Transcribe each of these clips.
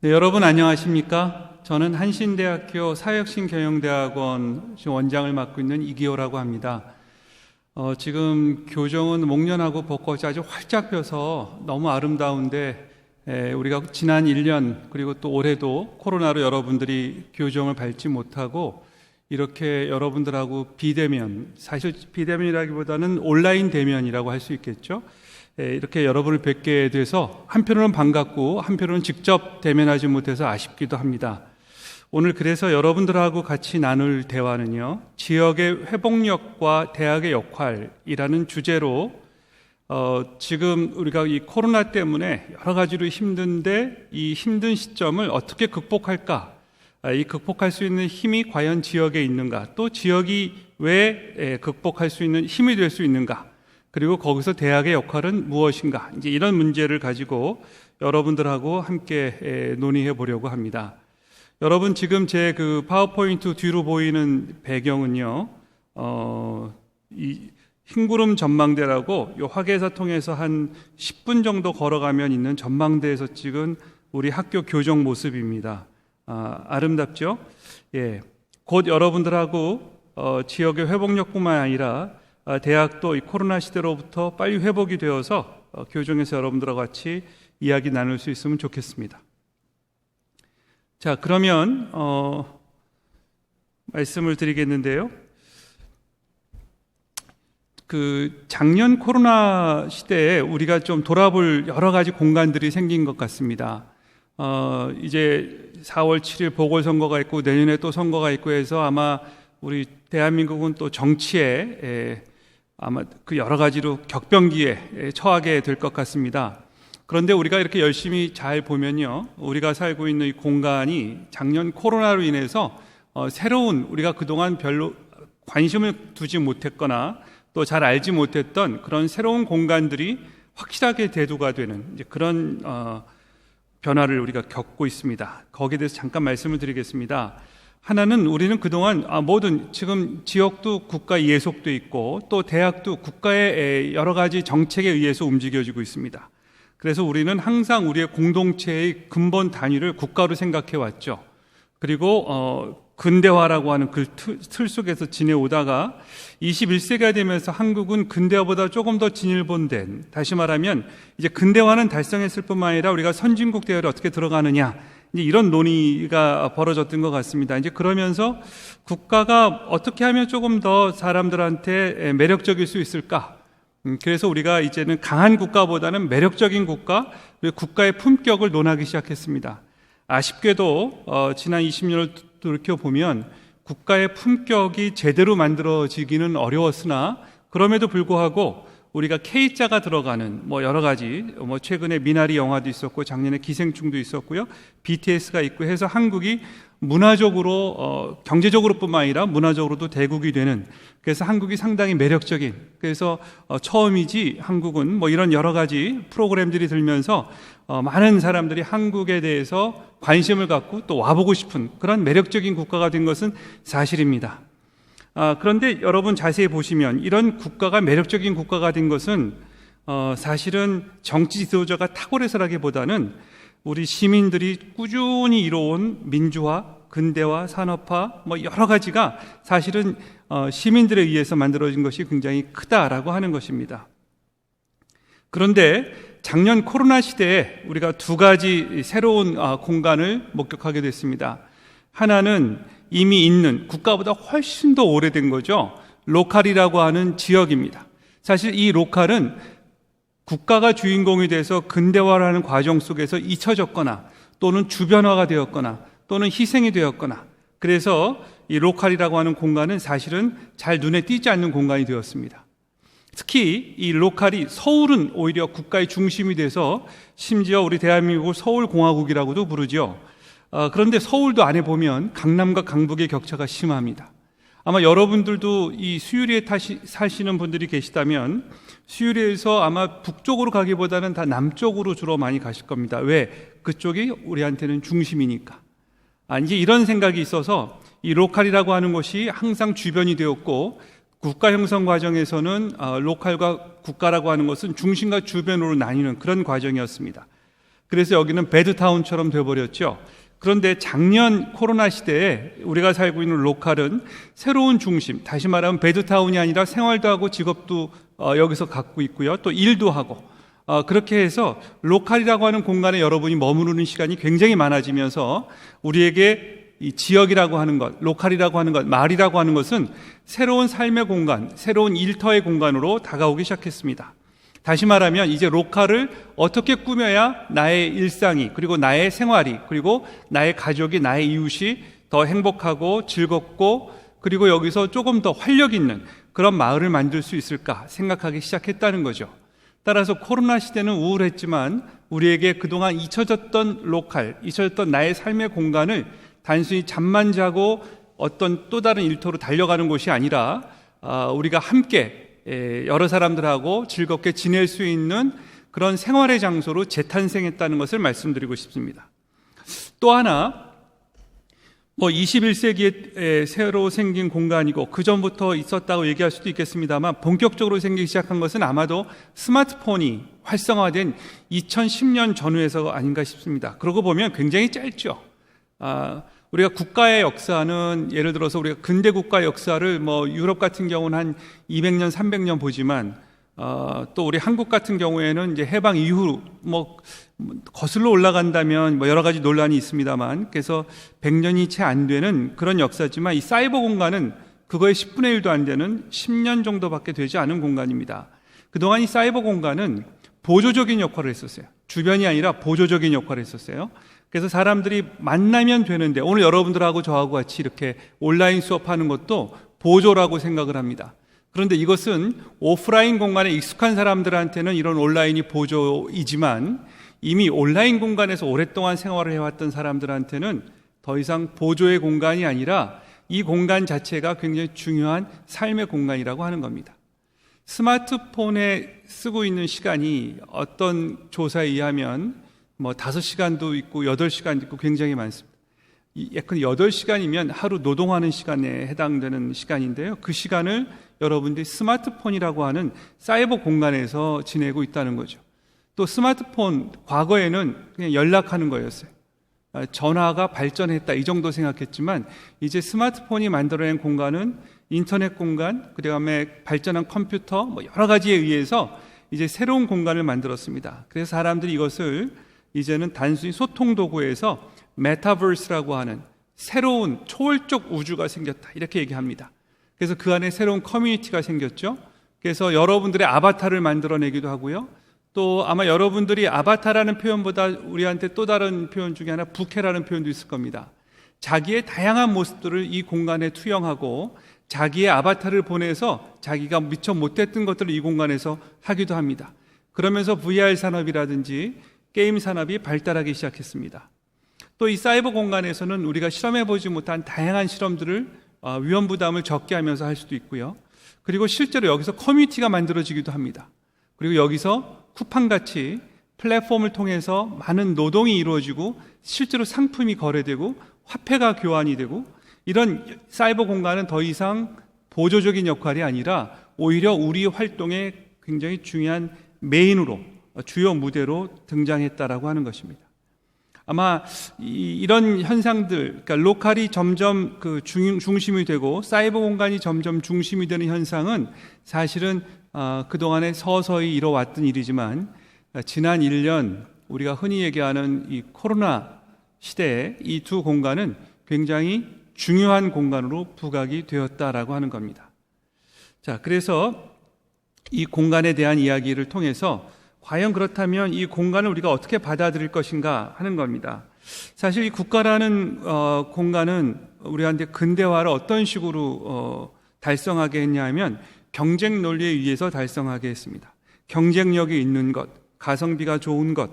네, 여러분 안녕하십니까? 저는 한신대학교 사회혁신경영대학원 원장을 맡고 있는 이기호라고 합니다. 지금 교정은 목련하고 벚꽃이 아주 활짝 펴서 너무 아름다운데 우리가 지난 1년 그리고 또 올해도 코로나로 여러분들이 교정을 밟지 못하고 이렇게 여러분들하고 비대면, 사실 비대면이라기보다는 온라인 대면이라고 할 수 있겠죠. 이렇게 여러분을 뵙게 돼서 한편으로는 반갑고 한편으로는 직접 대면하지 못해서 아쉽기도 합니다. 오늘 그래서 여러분들하고 같이 나눌 대화는요, 지역의 회복력과 대학의 역할이라는 주제로 지금 우리가 이 코로나 때문에 여러 가지로 힘든데 이 힘든 시점을 어떻게 극복할까? 이 극복할 수 있는 힘이 과연 지역에 있는가? 또 지역이 왜 극복할 수 있는 힘이 될 수 있는가? 그리고 거기서 대학의 역할은 무엇인가? 이제 이런 문제를 가지고 여러분들하고 함께 논의해 보려고 합니다. 여러분 지금 제 그 파워포인트 뒤로 보이는 배경은요, 이 흰구름 전망대라고 요 화계사 통해서 한 10분 정도 걸어가면 있는 전망대에서 찍은 우리 학교 교정 모습입니다. 아름답죠? 예. 곧 여러분들하고 지역의 회복력뿐만 아니라 대학도 이 코로나 시대로부터 빨리 회복이 되어서 교정에서 여러분들과 같이 이야기 나눌 수 있으면 좋겠습니다. 자, 그러면 말씀을 드리겠는데요. 그 작년 코로나 시대에 우리가 좀 돌아볼 여러 가지 공간들이 생긴 것 같습니다. 이제 4월 7일 보궐선거가 있고 내년에 또 선거가 있고 해서 아마 우리 대한민국은 또 정치에 아마 그 여러 가지로 격변기에 처하게 될 것 같습니다. 그런데 우리가 이렇게 열심히 잘 보면요, 우리가 살고 있는 이 공간이 작년 코로나로 인해서 새로운 우리가 그동안 별로 관심을 두지 못했거나 또 잘 알지 못했던 그런 새로운 공간들이 확실하게 대두가 되는 이제 그런 변화를 우리가 겪고 있습니다. 거기에 대해서 잠깐 말씀을 드리겠습니다. 하나는 우리는 그동안 모든 지금 지역도 국가 예속돼 있고 또 대학도 국가의 여러 가지 정책에 의해서 움직여지고 있습니다. 그래서 우리는 항상 우리의 공동체의 근본 단위를 국가로 생각해 왔죠. 그리고 근대화라고 하는 그 틀 속에서 지내오다가 21세기가 되면서 한국은 근대화보다 조금 더 진일본된, 다시 말하면 이제 근대화는 달성했을 뿐만 아니라 우리가 선진국 대열에 어떻게 들어가느냐, 이제 이런 논의가 벌어졌던 것 같습니다. 이제 그러면서 국가가 어떻게 하면 조금 더 사람들한테 매력적일 수 있을까? 그래서 우리가 이제는 강한 국가보다는 매력적인 국가, 그리고 국가의 품격을 논하기 시작했습니다. 아쉽게도 지난 20년을 돌이켜보면 국가의 품격이 제대로 만들어지기는 어려웠으나 그럼에도 불구하고 우리가 K자가 들어가는 여러 가지 최근에 미나리 영화도 있었고 작년에 기생충도 있었고요, BTS가 있고 해서 한국이 문화적으로 경제적으로뿐만 아니라 문화적으로도 대국이 되는, 그래서 한국이 상당히 매력적인, 그래서 처음이지 한국은 이런 여러 가지 프로그램들이 들면서 많은 사람들이 한국에 대해서 관심을 갖고 또 와보고 싶은 그런 매력적인 국가가 된 것은 사실입니다. 그런데 여러분 자세히 보시면 이런 국가가 매력적인 국가가 된 것은 사실은 정치 지도자가 탁월해서라기보다는 우리 시민들이 꾸준히 이뤄온 민주화, 근대화, 산업화 여러 가지가 사실은 시민들에 의해서 만들어진 것이 굉장히 크다라고 하는 것입니다. 그런데 작년 코로나 시대에 우리가 두 가지 새로운 공간을 목격하게 됐습니다. 하나는 이미 있는 국가보다 훨씬 더 오래된 거죠. 로컬이라고 하는 지역입니다. 사실 이 로컬은 국가가 주인공이 돼서 근대화라는 과정 속에서 잊혀졌거나 또는 주변화가 되었거나 또는 희생이 되었거나, 그래서 이 로컬이라고 하는 공간은 사실은 잘 눈에 띄지 않는 공간이 되었습니다. 특히 이 로컬이 서울은 오히려 국가의 중심이 돼서 심지어 우리 대한민국을 서울공화국이라고도 부르죠. 그런데 서울도 안에 보면 강남과 강북의 격차가 심합니다. 아마 여러분들도 이 수유리에 사시는 분들이 계시다면 수유리에서 아마 북쪽으로 가기보다는 다 남쪽으로 주로 많이 가실 겁니다. 왜? 그쪽이 우리한테는 중심이니까. 이제 이런 생각이 있어서 이 로컬이라고 하는 것이 항상 주변이 되었고, 국가 형성 과정에서는 로컬과 국가라고 하는 것은 중심과 주변으로 나뉘는 그런 과정이었습니다. 그래서 여기는 배드타운처럼 되어버렸죠. 그런데 작년 코로나 시대에 우리가 살고 있는 로컬은 새로운 중심, 다시 말하면 배드타운이 아니라 생활도 하고 직업도 여기서 갖고 있고요. 또 일도 하고 그렇게 해서 로컬이라고 하는 공간에 여러분이 머무르는 시간이 굉장히 많아지면서 우리에게 이 지역이라고 하는 것, 로컬이라고 하는 것, 마을이라고 하는 것은 새로운 삶의 공간, 새로운 일터의 공간으로 다가오기 시작했습니다. 다시 말하면 이제 로컬을 어떻게 꾸며야 나의 일상이, 그리고 나의 생활이, 그리고 나의 가족이, 나의 이웃이 더 행복하고 즐겁고, 그리고 여기서 조금 더 활력 있는 그런 마을을 만들 수 있을까 생각하기 시작했다는 거죠. 따라서 코로나 시대는 우울했지만 우리에게 그동안 잊혀졌던 로컬, 잊혀졌던 나의 삶의 공간을 단순히 잠만 자고 어떤 또 다른 일터로 달려가는 곳이 아니라 우리가 함께 여러 사람들하고 즐겁게 지낼 수 있는 그런 생활의 장소로 재탄생했다는 것을 말씀드리고 싶습니다. 또 하나 21세기에 새로 생긴 공간이고 그 전부터 있었다고 얘기할 수도 있겠습니다만 본격적으로 생기기 시작한 것은 아마도 스마트폰이 활성화된 2010년 전후에서 아닌가 싶습니다. 그러고 보면 굉장히 짧죠. 우리가 국가의 역사는 예를 들어서 우리가 근대 국가 역사를 유럽 같은 경우는 한 200년, 300년 보지만 또 우리 한국 같은 경우에는 이제 해방 이후 거슬러 올라간다면 여러 가지 논란이 있습니다만 그래서 100년이 채 안 되는 그런 역사지만 이 사이버 공간은 그거의 10분의 1도 안 되는 10년 정도밖에 되지 않은 공간입니다. 그동안 이 사이버 공간은 보조적인 역할을 했었어요. 주변이 아니라 보조적인 역할을 했었어요. 그래서 사람들이 만나면 되는데 오늘 여러분들하고 저하고 같이 이렇게 온라인 수업하는 것도 보조라고 생각을 합니다. 그런데 이것은 오프라인 공간에 익숙한 사람들한테는 이런 온라인이 보조이지만 이미 온라인 공간에서 오랫동안 생활을 해왔던 사람들한테는 더 이상 보조의 공간이 아니라 이 공간 자체가 굉장히 중요한 삶의 공간이라고 하는 겁니다. 스마트폰에 쓰고 있는 시간이 어떤 조사에 의하면 5시간도 있고 8시간도 있고 굉장히 많습니다. 약간 8시간이면 하루 노동하는 시간에 해당되는 시간인데요. 그 시간을 여러분들이 스마트폰이라고 하는 사이버 공간에서 지내고 있다는 거죠. 또 스마트폰, 과거에는 그냥 연락하는 거였어요. 전화가 발전했다 이 정도 생각했지만 이제 스마트폰이 만들어낸 공간은 인터넷 공간, 그 다음에 발전한 컴퓨터 여러 가지에 의해서 이제 새로운 공간을 만들었습니다. 그래서 사람들이 이것을 이제는 단순히 소통 도구에서 메타버스라고 하는 새로운 초월적 우주가 생겼다 이렇게 얘기합니다. 그래서 그 안에 새로운 커뮤니티가 생겼죠. 그래서 여러분들의 아바타를 만들어내기도 하고요. 또 아마 여러분들이 아바타라는 표현보다 우리한테 또 다른 표현 중에 하나 부캐라는 표현도 있을 겁니다. 자기의 다양한 모습들을 이 공간에 투영하고 자기의 아바타를 보내서 자기가 미처 못했던 것들을 이 공간에서 하기도 합니다. 그러면서 VR 산업이라든지 게임 산업이 발달하기 시작했습니다. 또 이 사이버 공간에서는 우리가 실험해보지 못한 다양한 실험들을 위험 부담을 적게 하면서 할 수도 있고요. 그리고 실제로 여기서 커뮤니티가 만들어지기도 합니다. 그리고 여기서 쿠팡같이 플랫폼을 통해서 많은 노동이 이루어지고 실제로 상품이 거래되고 화폐가 교환이 되고 이런 사이버 공간은 더 이상 보조적인 역할이 아니라 오히려 우리 활동의 굉장히 중요한 메인으로 주요 무대로 등장했다라고 하는 것입니다. 아마 이런 현상들, 그러니까 로컬이 점점 중심이 되고 사이버 공간이 점점 중심이 되는 현상은 사실은 그동안에 서서히 이뤄왔던 일이지만 지난 1년 우리가 흔히 얘기하는 이 코로나 시대에 이 두 공간은 굉장히 중요한 공간으로 부각이 되었다라고 하는 겁니다. 자, 그래서 이 공간에 대한 이야기를 통해서 과연 그렇다면 이 공간을 우리가 어떻게 받아들일 것인가 하는 겁니다. 사실 이 국가라는 공간은 우리한테 근대화를 어떤 식으로 달성하게 했냐 하면 경쟁 논리에 의해서 달성하게 했습니다. 경쟁력이 있는 것, 가성비가 좋은 것,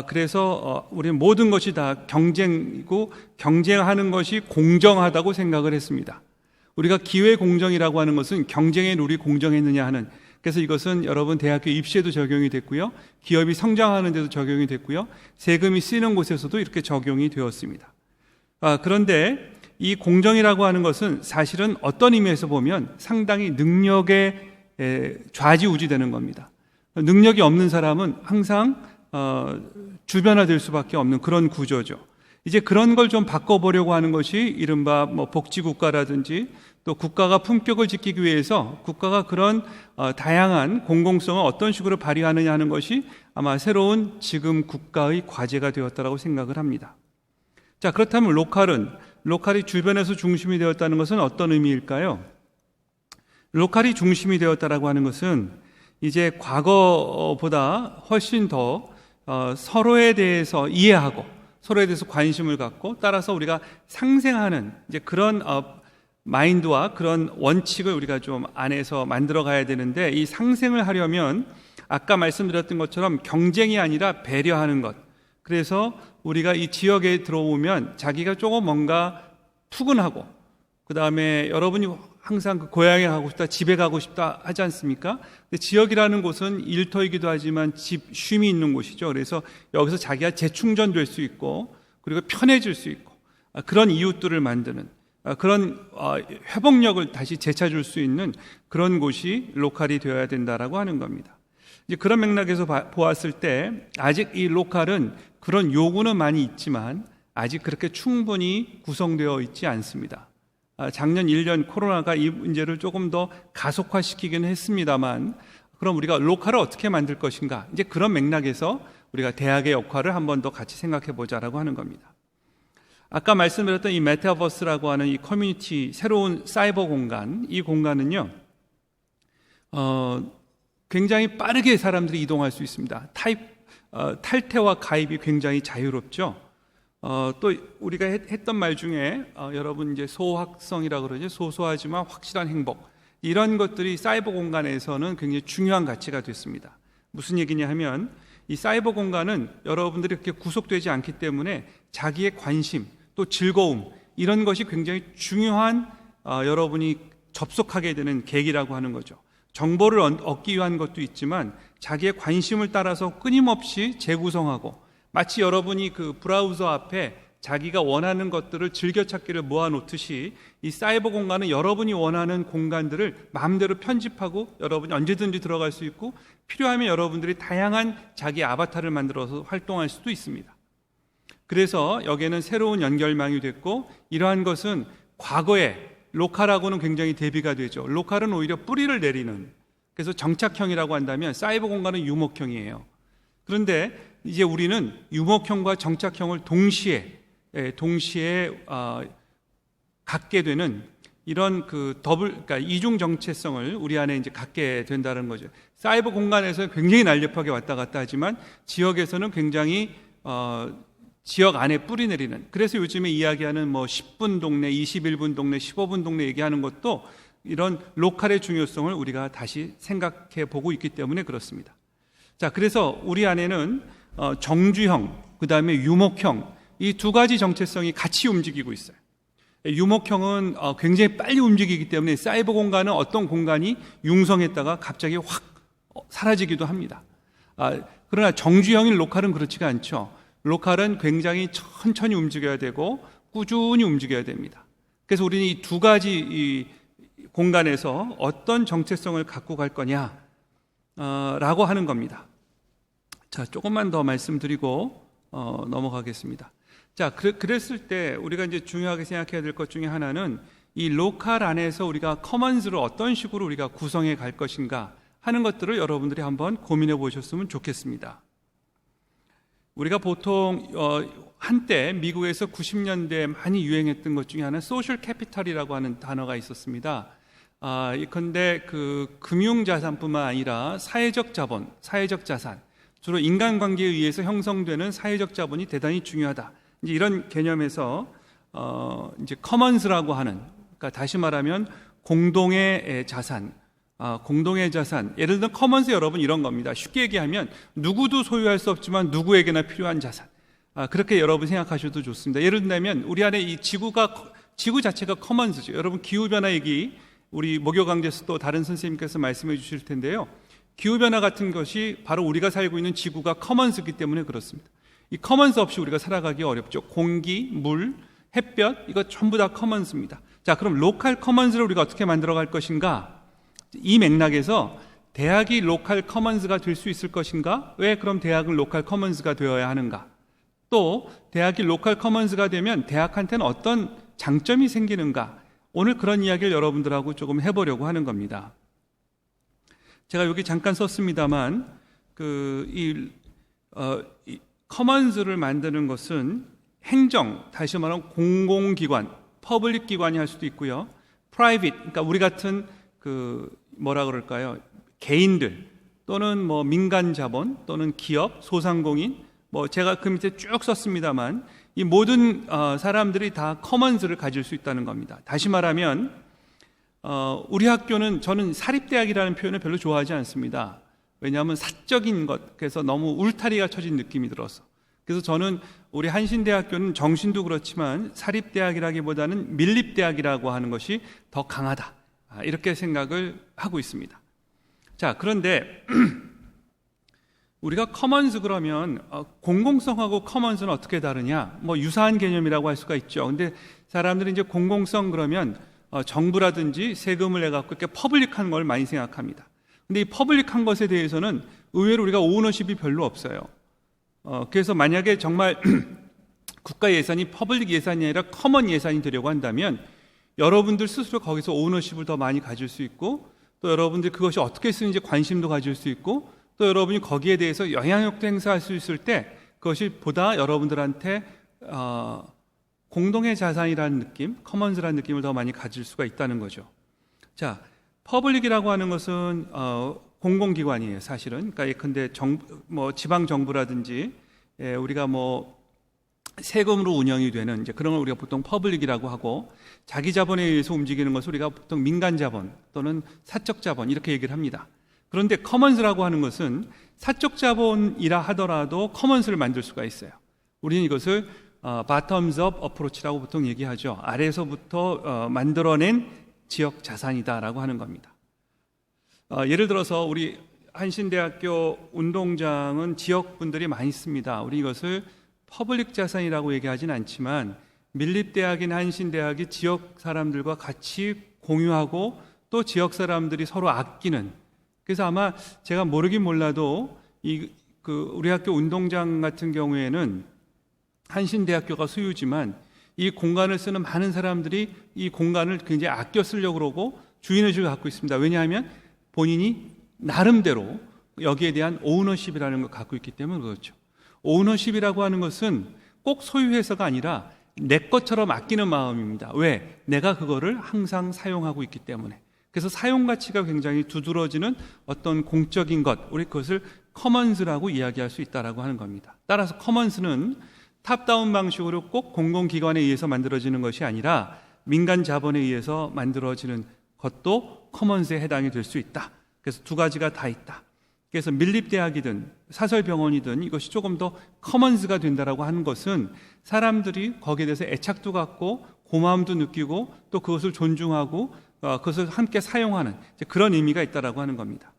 그래서 우리는 모든 것이 다 경쟁이고 경쟁하는 것이 공정하다고 생각을 했습니다. 우리가 기회 공정이라고 하는 것은 경쟁의 룰이 공정했느냐 하는, 그래서 이것은 여러분 대학교 입시에도 적용이 됐고요, 기업이 성장하는 데도 적용이 됐고요, 세금이 쓰이는 곳에서도 이렇게 적용이 되었습니다. 그런데 이 공정이라고 하는 것은 사실은 어떤 의미에서 보면 상당히 능력에 좌지우지되는 겁니다. 능력이 없는 사람은 항상 주변화될 수밖에 없는 그런 구조죠. 이제 그런 걸 좀 바꿔보려고 하는 것이 이른바 복지국가라든지 또 국가가 품격을 지키기 위해서 국가가 그런 다양한 공공성을 어떤 식으로 발휘하느냐 하는 것이 아마 새로운 지금 국가의 과제가 되었다고 생각을 합니다. 자, 그렇다면 로컬이 주변에서 중심이 되었다는 것은 어떤 의미일까요? 로컬이 중심이 되었다라고 하는 것은 이제 과거보다 훨씬 더 서로에 대해서 이해하고 서로에 대해서 관심을 갖고 따라서 우리가 상생하는 이제 그런 마인드와 그런 원칙을 우리가 좀 안에서 만들어 가야 되는데, 이 상생을 하려면 아까 말씀드렸던 것처럼 경쟁이 아니라 배려하는 것. 그래서 우리가 이 지역에 들어오면 자기가 조금 뭔가 푸근하고, 그 다음에 여러분이 항상 그 고향에 가고 싶다, 집에 가고 싶다 하지 않습니까? 근데 지역이라는 곳은 일터이기도 하지만 쉼이 있는 곳이죠. 그래서 여기서 자기가 재충전될 수 있고 그리고 편해질 수 있고 그런 이웃들을 만드는 그런 회복력을 다시 되찾을 수 있는 그런 곳이 로컬이 되어야 된다라고 하는 겁니다. 이제 그런 맥락에서 보았을 때 아직 이 로컬은 그런 요구는 많이 있지만 아직 그렇게 충분히 구성되어 있지 않습니다. 작년 1년 코로나가 이 문제를 조금 더 가속화시키긴 했습니다만, 그럼 우리가 로컬을 어떻게 만들 것인가, 이제 그런 맥락에서 우리가 대학의 역할을 한 번 더 같이 생각해 보자라고 하는 겁니다. 아까 말씀드렸던 이 메타버스라고 하는 이 커뮤니티, 새로운 사이버 공간, 이 공간은요 굉장히 빠르게 사람들이 이동할 수 있습니다. 탈퇴와 가입이 굉장히 자유롭죠. 또 우리가 했던 말 중에 여러분 이제 소확성이라고 그러죠. 소소하지만 확실한 행복, 이런 것들이 사이버 공간에서는 굉장히 중요한 가치가 됐습니다. 무슨 얘기냐 하면 이 사이버 공간은 여러분들이 그렇게 구속되지 않기 때문에 자기의 관심 또 즐거움, 이런 것이 굉장히 중요한 여러분이 접속하게 되는 계기라고 하는 거죠. 정보를 얻기 위한 것도 있지만 자기의 관심을 따라서 끊임없이 재구성하고, 마치 여러분이 그 브라우저 앞에 자기가 원하는 것들을 즐겨찾기를 모아놓듯이 이 사이버 공간은 여러분이 원하는 공간들을 마음대로 편집하고 여러분이 언제든지 들어갈 수 있고, 필요하면 여러분들이 다양한 자기 아바타를 만들어서 활동할 수도 있습니다. 그래서 여기에는 새로운 연결망이 됐고, 이러한 것은 과거에 로컬하고는 굉장히 대비가 되죠. 로컬은 오히려 뿌리를 내리는, 그래서 정착형이라고 한다면 사이버 공간은 유목형이에요. 그런데 이제 우리는 유목형과 정착형을 동시에 갖게 되는 이런 그러니까 이중 정체성을 우리 안에 이제 갖게 된다는 거죠. 사이버 공간에서 굉장히 날렵하게 왔다 갔다 하지만 지역에서는 굉장히 지역 안에 뿌리 내리는, 그래서 요즘에 이야기하는 10분 동네, 21분 동네, 15분 동네 얘기하는 것도 이런 로컬의 중요성을 우리가 다시 생각해 보고 있기 때문에 그렇습니다. 자, 그래서 우리 안에는 정주형, 그 다음에 유목형, 이 두 가지 정체성이 같이 움직이고 있어요. 유목형은 굉장히 빨리 움직이기 때문에 사이버 공간은 어떤 공간이 융성했다가 갑자기 확 사라지기도 합니다. 그러나 정주형인 로컬은 그렇지가 않죠. 로컬은 굉장히 천천히 움직여야 되고 꾸준히 움직여야 됩니다. 그래서 우리는 이 두 가지 이 공간에서 어떤 정체성을 갖고 갈 거냐 라고 하는 겁니다. 자, 조금만 더 말씀드리고 넘어가겠습니다. 자, 그랬을 때 우리가 이제 중요하게 생각해야 될 것 중에 하나는 이 로컬 안에서 우리가 커먼즈를 어떤 식으로 우리가 구성해 갈 것인가 하는 것들을 여러분들이 한번 고민해 보셨으면 좋겠습니다. 우리가 보통 한때 미국에서 90년대에 많이 유행했던 것 중에 하나는 소셜 캐피탈이라고 하는 단어가 있었습니다. 그런데 그 금융자산뿐만 아니라 사회적 자본, 사회적 자산, 주로 인간관계에 의해서 형성되는 사회적 자본이 대단히 중요하다. 이제 이런 개념에서 이제 커먼스라고 하는, 그러니까 다시 말하면 공동의 자산, 공동의 자산. 예를 들면 커먼스 여러분 이런 겁니다. 쉽게 얘기하면 누구도 소유할 수 없지만 누구에게나 필요한 자산. 그렇게 여러분 생각하셔도 좋습니다. 예를 들면 우리 안에 이 지구 자체가 커먼스죠. 여러분 기후변화 얘기 우리 목요 강좌에서 또 다른 선생님께서 말씀해 주실 텐데요. 기후변화 같은 것이 바로 우리가 살고 있는 지구가 커먼스이기 때문에 그렇습니다. 이 커먼스 없이 우리가 살아가기 어렵죠. 공기, 물, 햇볕, 이거 전부 다 커먼스입니다. 자, 그럼 로컬 커먼스를 우리가 어떻게 만들어 갈 것인가? 이 맥락에서 대학이 로컬 커먼스가 될 수 있을 것인가? 왜 그럼 대학은 로컬 커먼스가 되어야 하는가? 또 대학이 로컬 커먼스가 되면 대학한테는 어떤 장점이 생기는가? 오늘 그런 이야기를 여러분들하고 조금 해보려고 하는 겁니다. 제가 여기 잠깐 썼습니다만 이 커먼스를 만드는 것은 행정, 다시 말하면 공공기관, 퍼블릭 기관이 할 수도 있고요. 프라이빗, 그러니까 우리 같은 뭐라 그럴까요? 개인들 또는 뭐 민간 자본 또는 기업, 소상공인, 뭐 제가 그 밑에 쭉 썼습니다만 이 모든 사람들이 다 커먼스를 가질 수 있다는 겁니다. 다시 말하면 우리 학교는, 저는 사립대학이라는 표현을 별로 좋아하지 않습니다. 왜냐하면 사적인 것, 그래서 너무 울타리가 쳐진 느낌이 들어서. 그래서 저는 우리 한신대학교는 정신도 그렇지만 사립대학이라기보다는 밀립대학이라고 하는 것이 더 강하다, 이렇게 생각을 하고 있습니다. 자, 그런데 우리가 커먼스 그러면 공공성하고 커먼스는 어떻게 다르냐? 뭐 유사한 개념이라고 할 수가 있죠. 근데 사람들이 이제 공공성 그러면 정부라든지 세금을 내 갖고 이렇게 퍼블릭한 걸 많이 생각합니다. 근데 이 퍼블릭한 것에 대해서는 의외로 우리가 오너십이 별로 없어요. 그래서 만약에 정말 국가 예산이 퍼블릭 예산이 아니라 커먼 예산이 되려고 한다면 여러분들 스스로 거기서 오너십을 더 많이 가질 수 있고, 또 여러분들이 그것이 어떻게 쓰는지 관심도 가질 수 있고, 또 여러분이 거기에 대해서 영향력도 행사할 수 있을 때 그것이 보다 여러분들한테 공동의 자산이라는 느낌, 커먼스라는 느낌을 더 많이 가질 수가 있다는 거죠. 자, 퍼블릭이라고 하는 것은 공공기관이에요, 사실은. 그러니까 예컨대 뭐 지방 정부라든지 우리가 뭐 세금으로 운영이 되는 이제 그런 걸 우리가 보통 퍼블릭이라고 하고, 자기 자본에 의해서 움직이는 것을 우리가 보통 민간 자본 또는 사적 자본 이렇게 얘기를 합니다. 그런데 커먼스라고 하는 것은 사적 자본이라 하더라도 커먼스를 만들 수가 있어요. 우리는 이것을 bottoms up approach라고 보통 얘기하죠. 아래에서부터 만들어낸 지역 자산이다라고 하는 겁니다. 예를 들어서 우리 한신대학교 운동장은 지역분들이 많이 씁니다. 우리 이것을 퍼블릭 자산이라고 얘기하진 않지만 밀립대학인 한신대학이 지역 사람들과 같이 공유하고 또 지역 사람들이 서로 아끼는, 그래서 아마 제가 모르긴 몰라도 우리 학교 운동장 같은 경우에는 한신대학교가 소유지만 이 공간을 쓰는 많은 사람들이 이 공간을 굉장히 아껴 쓰려고 그러고 주인의식을 갖고 있습니다. 왜냐하면 본인이 나름대로 여기에 대한 오너십이라는 걸 갖고 있기 때문에 그렇죠. 오너십이라고 하는 것은 꼭 소유해서가 아니라 내 것처럼 아끼는 마음입니다. 왜? 내가 그거를 항상 사용하고 있기 때문에. 그래서 사용 가치가 굉장히 두드러지는 어떤 공적인 것, 우리 그것을 커먼스라고 이야기할 수 있다라고 하는 겁니다. 따라서 커먼스는 탑다운 방식으로 꼭 공공기관에 의해서 만들어지는 것이 아니라 민간 자본에 의해서 만들어지는 것도 커먼스에 해당이 될 수 있다. 그래서 두 가지가 다 있다. 그래서 밀립대학이든 사설병원이든 이것이 조금 더 커먼스가 된다라고 하는 것은 사람들이 거기에 대해서 애착도 갖고 고마움도 느끼고 또 그것을 존중하고 그것을 함께 사용하는 그런 의미가 있다라고 하는 겁니다.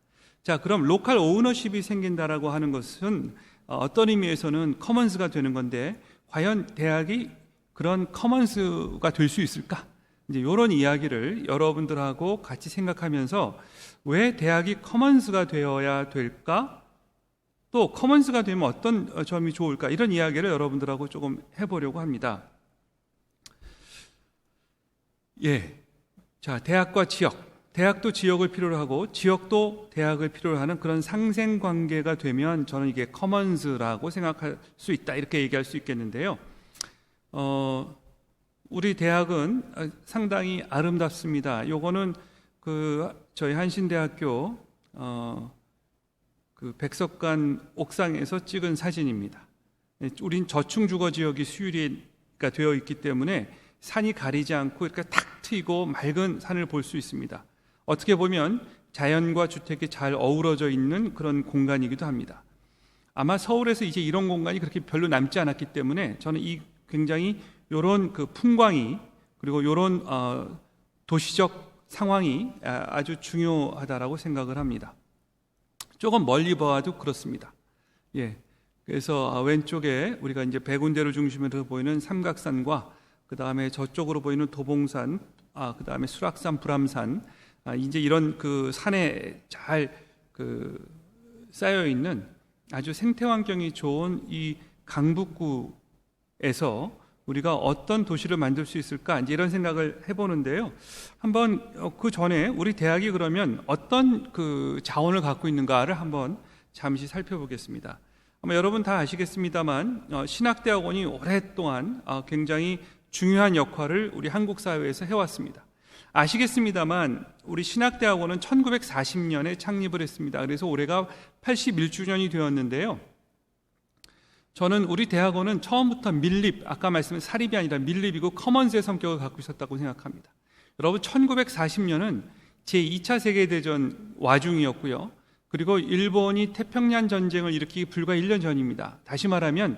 자, 그럼 로컬 오너십이 생긴다라고 하는 것은 어떤 의미에서는 커먼스가 되는 건데, 과연 대학이 그런 커먼스가 될 수 있을까? 이제 이런 이야기를 여러분들하고 같이 생각하면서 왜 대학이 커먼스가 되어야 될까? 또 커먼스가 되면 어떤 점이 좋을까? 이런 이야기를 여러분들하고 조금 해보려고 합니다. 예. 자, 대학과 지역, 대학도 지역을 필요로 하고 지역도 대학을 필요로 하는 그런 상생관계가 되면 저는 이게 커먼스라고 생각할 수 있다, 이렇게 얘기할 수 있겠는데요. 우리 대학은 상당히 아름답습니다. 요거는 저희 한신대학교 백석관 옥상에서 찍은 사진입니다. 우린 저층주거 지역이 수유리가 되어 있기 때문에 산이 가리지 않고 이렇게 탁 트이고 맑은 산을 볼 수 있습니다. 어떻게 보면 자연과 주택이 잘 어우러져 있는 그런 공간이기도 합니다. 아마 서울에서 이제 이런 공간이 그렇게 별로 남지 않았기 때문에 저는 이 굉장히 이런 풍광이, 그리고 이런 도시적 상황이 아주 중요하다라고 생각을 합니다. 조금 멀리 봐도 그렇습니다. 예. 그래서 왼쪽에 우리가 이제 백운대를 중심으로 보이는 삼각산과 그 다음에 저쪽으로 보이는 도봉산, 그 다음에 수락산, 불암산, 이제 이런 산에 잘 쌓여 있는 아주 생태 환경이 좋은 이 강북구에서 우리가 어떤 도시를 만들 수 있을까, 이제 이런 생각을 해보는데요. 한번 그 전에 우리 대학이 그러면 어떤 자원을 갖고 있는가를 한번 잠시 살펴보겠습니다. 아마 여러분 다 아시겠습니다만 신학대학원이 오랫동안 굉장히 중요한 역할을 우리 한국 사회에서 해왔습니다. 아시겠습니다만 우리 신학대학원은 1940년에 창립을 했습니다. 그래서 올해가 81주년이 되었는데요. 저는 우리 대학원은 처음부터 밀립, 아까 말씀한 사립이 아니라 밀립이고 커먼스의 성격을 갖고 있었다고 생각합니다. 여러분, 1940년은 제2차 세계대전 와중이었고요. 그리고 일본이 태평양 전쟁을 일으키기 불과 1년 전입니다. 다시 말하면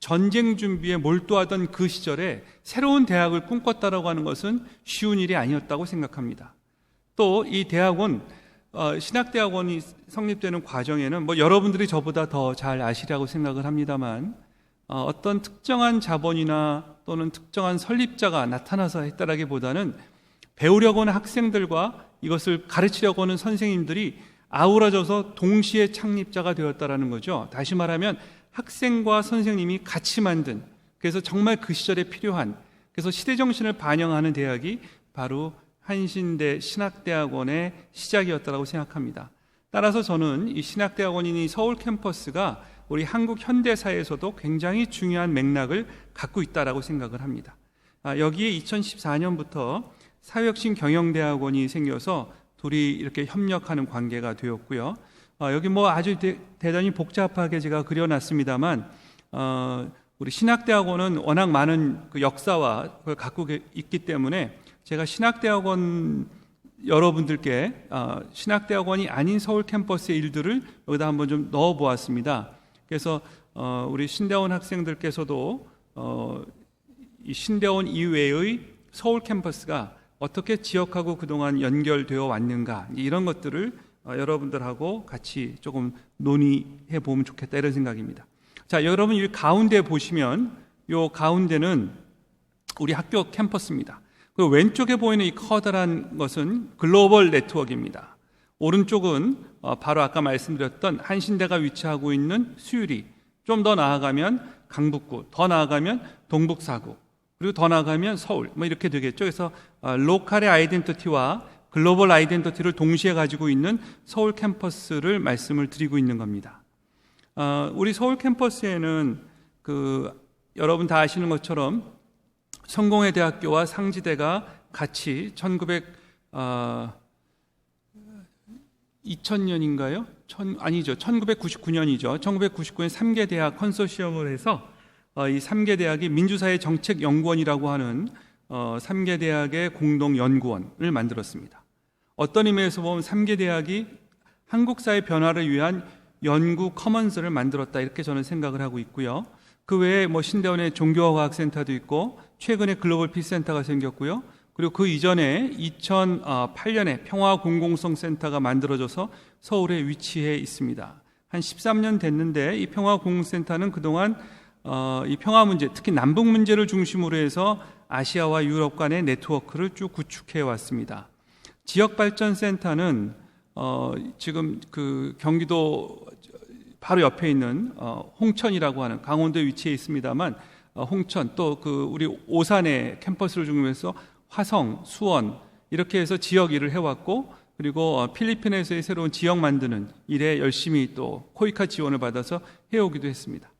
전쟁 준비에 몰두하던 그 시절에 새로운 대학을 꿈꿨다라고 하는 것은 쉬운 일이 아니었다고 생각합니다. 또 이 대학원, 신학대학원이 성립되는 과정에는 여러분들이 저보다 더 잘 아시리라고 생각을 합니다만 어떤 특정한 자본이나 또는 특정한 설립자가 나타나서 했다라기보다는 배우려고 하는 학생들과 이것을 가르치려고 하는 선생님들이 아우러져서 동시에 창립자가 되었다라는 거죠. 다시 말하면 학생과 선생님이 같이 만든, 그래서 정말 그 시절에 필요한, 그래서 시대정신을 반영하는 대학이 바로 한신대 신학대학원의 시작이었다고 생각합니다. 따라서 저는 이 신학대학원인 서울 캠퍼스가 우리 한국 현대사에서도 굉장히 중요한 맥락을 갖고 있다고 생각을 합니다. 여기에 2014년부터 사회혁신 경영대학원이 생겨서 둘이 이렇게 협력하는 관계가 되었고요. 여기 아주 대단히 복잡하게 제가 그려놨습니다만 우리 신학대학원은 워낙 많은 역사와 그걸 갖고 있기 때문에 제가 신학대학원 여러분들께 신학대학원이 아닌 서울 캠퍼스의 일들을 여기다 한번 좀 넣어 보았습니다. 그래서 우리 신대원 학생들께서도 이 신대원 이외의 서울 캠퍼스가 어떻게 지역하고 그동안 연결되어 왔는가, 이런 것들을 여러분들하고 같이 조금 논의해 보면 좋겠다, 이런 생각입니다. 자, 여러분 이 가운데 보시면 이 가운데는 우리 학교 캠퍼스입니다. 그리고 왼쪽에 보이는 이 커다란 것은 글로벌 네트워크입니다. 오른쪽은 바로 아까 말씀드렸던 한신대가 위치하고 있는 수유리, 좀 더 나아가면 강북구, 더 나아가면 동북사구, 그리고 더 나아가면 서울, 이렇게 되겠죠. 그래서 로컬의 아이덴티티와 글로벌 아이덴티티를 동시에 가지고 있는 서울 캠퍼스를 말씀을 드리고 있는 겁니다. 우리 서울 캠퍼스에는 여러분 다 아시는 것처럼 성공회 대학교와 상지대가 같이 2000년인가요? 아니죠. 1999년이죠. 1999년 3개 대학 컨소시엄을 해서 이 3개 대학이 민주사회 정책연구원이라고 하는 3개 대학의 공동연구원을 만들었습니다. 어떤 의미에서 보면 3개 대학이 한국 사회 변화를 위한 연구 커먼스를 만들었다, 이렇게 저는 생각을 하고 있고요. 그 외에 신대원의 종교과학센터도 있고 최근에 글로벌 피스센터가 생겼고요. 그리고 그 이전에 2008년에 평화공공성센터가 만들어져서 서울에 위치해 있습니다. 한 13년 됐는데 이 평화공공센터는 그동안 이 평화 문제, 특히 남북 문제를 중심으로 해서 아시아와 유럽 간의 네트워크를 쭉 구축해 왔습니다. 지역발전센터는 지금 경기도 바로 옆에 있는 홍천이라고 하는, 강원도에 위치해 있습니다만 홍천, 또 우리 오산의 캠퍼스를 중심해서 화성, 수원, 이렇게 해서 지역 일을 해왔고, 그리고 필리핀에서의 새로운 지역 만드는 일에 열심히 또 코이카 지원을 받아서 해오기도 했습니다.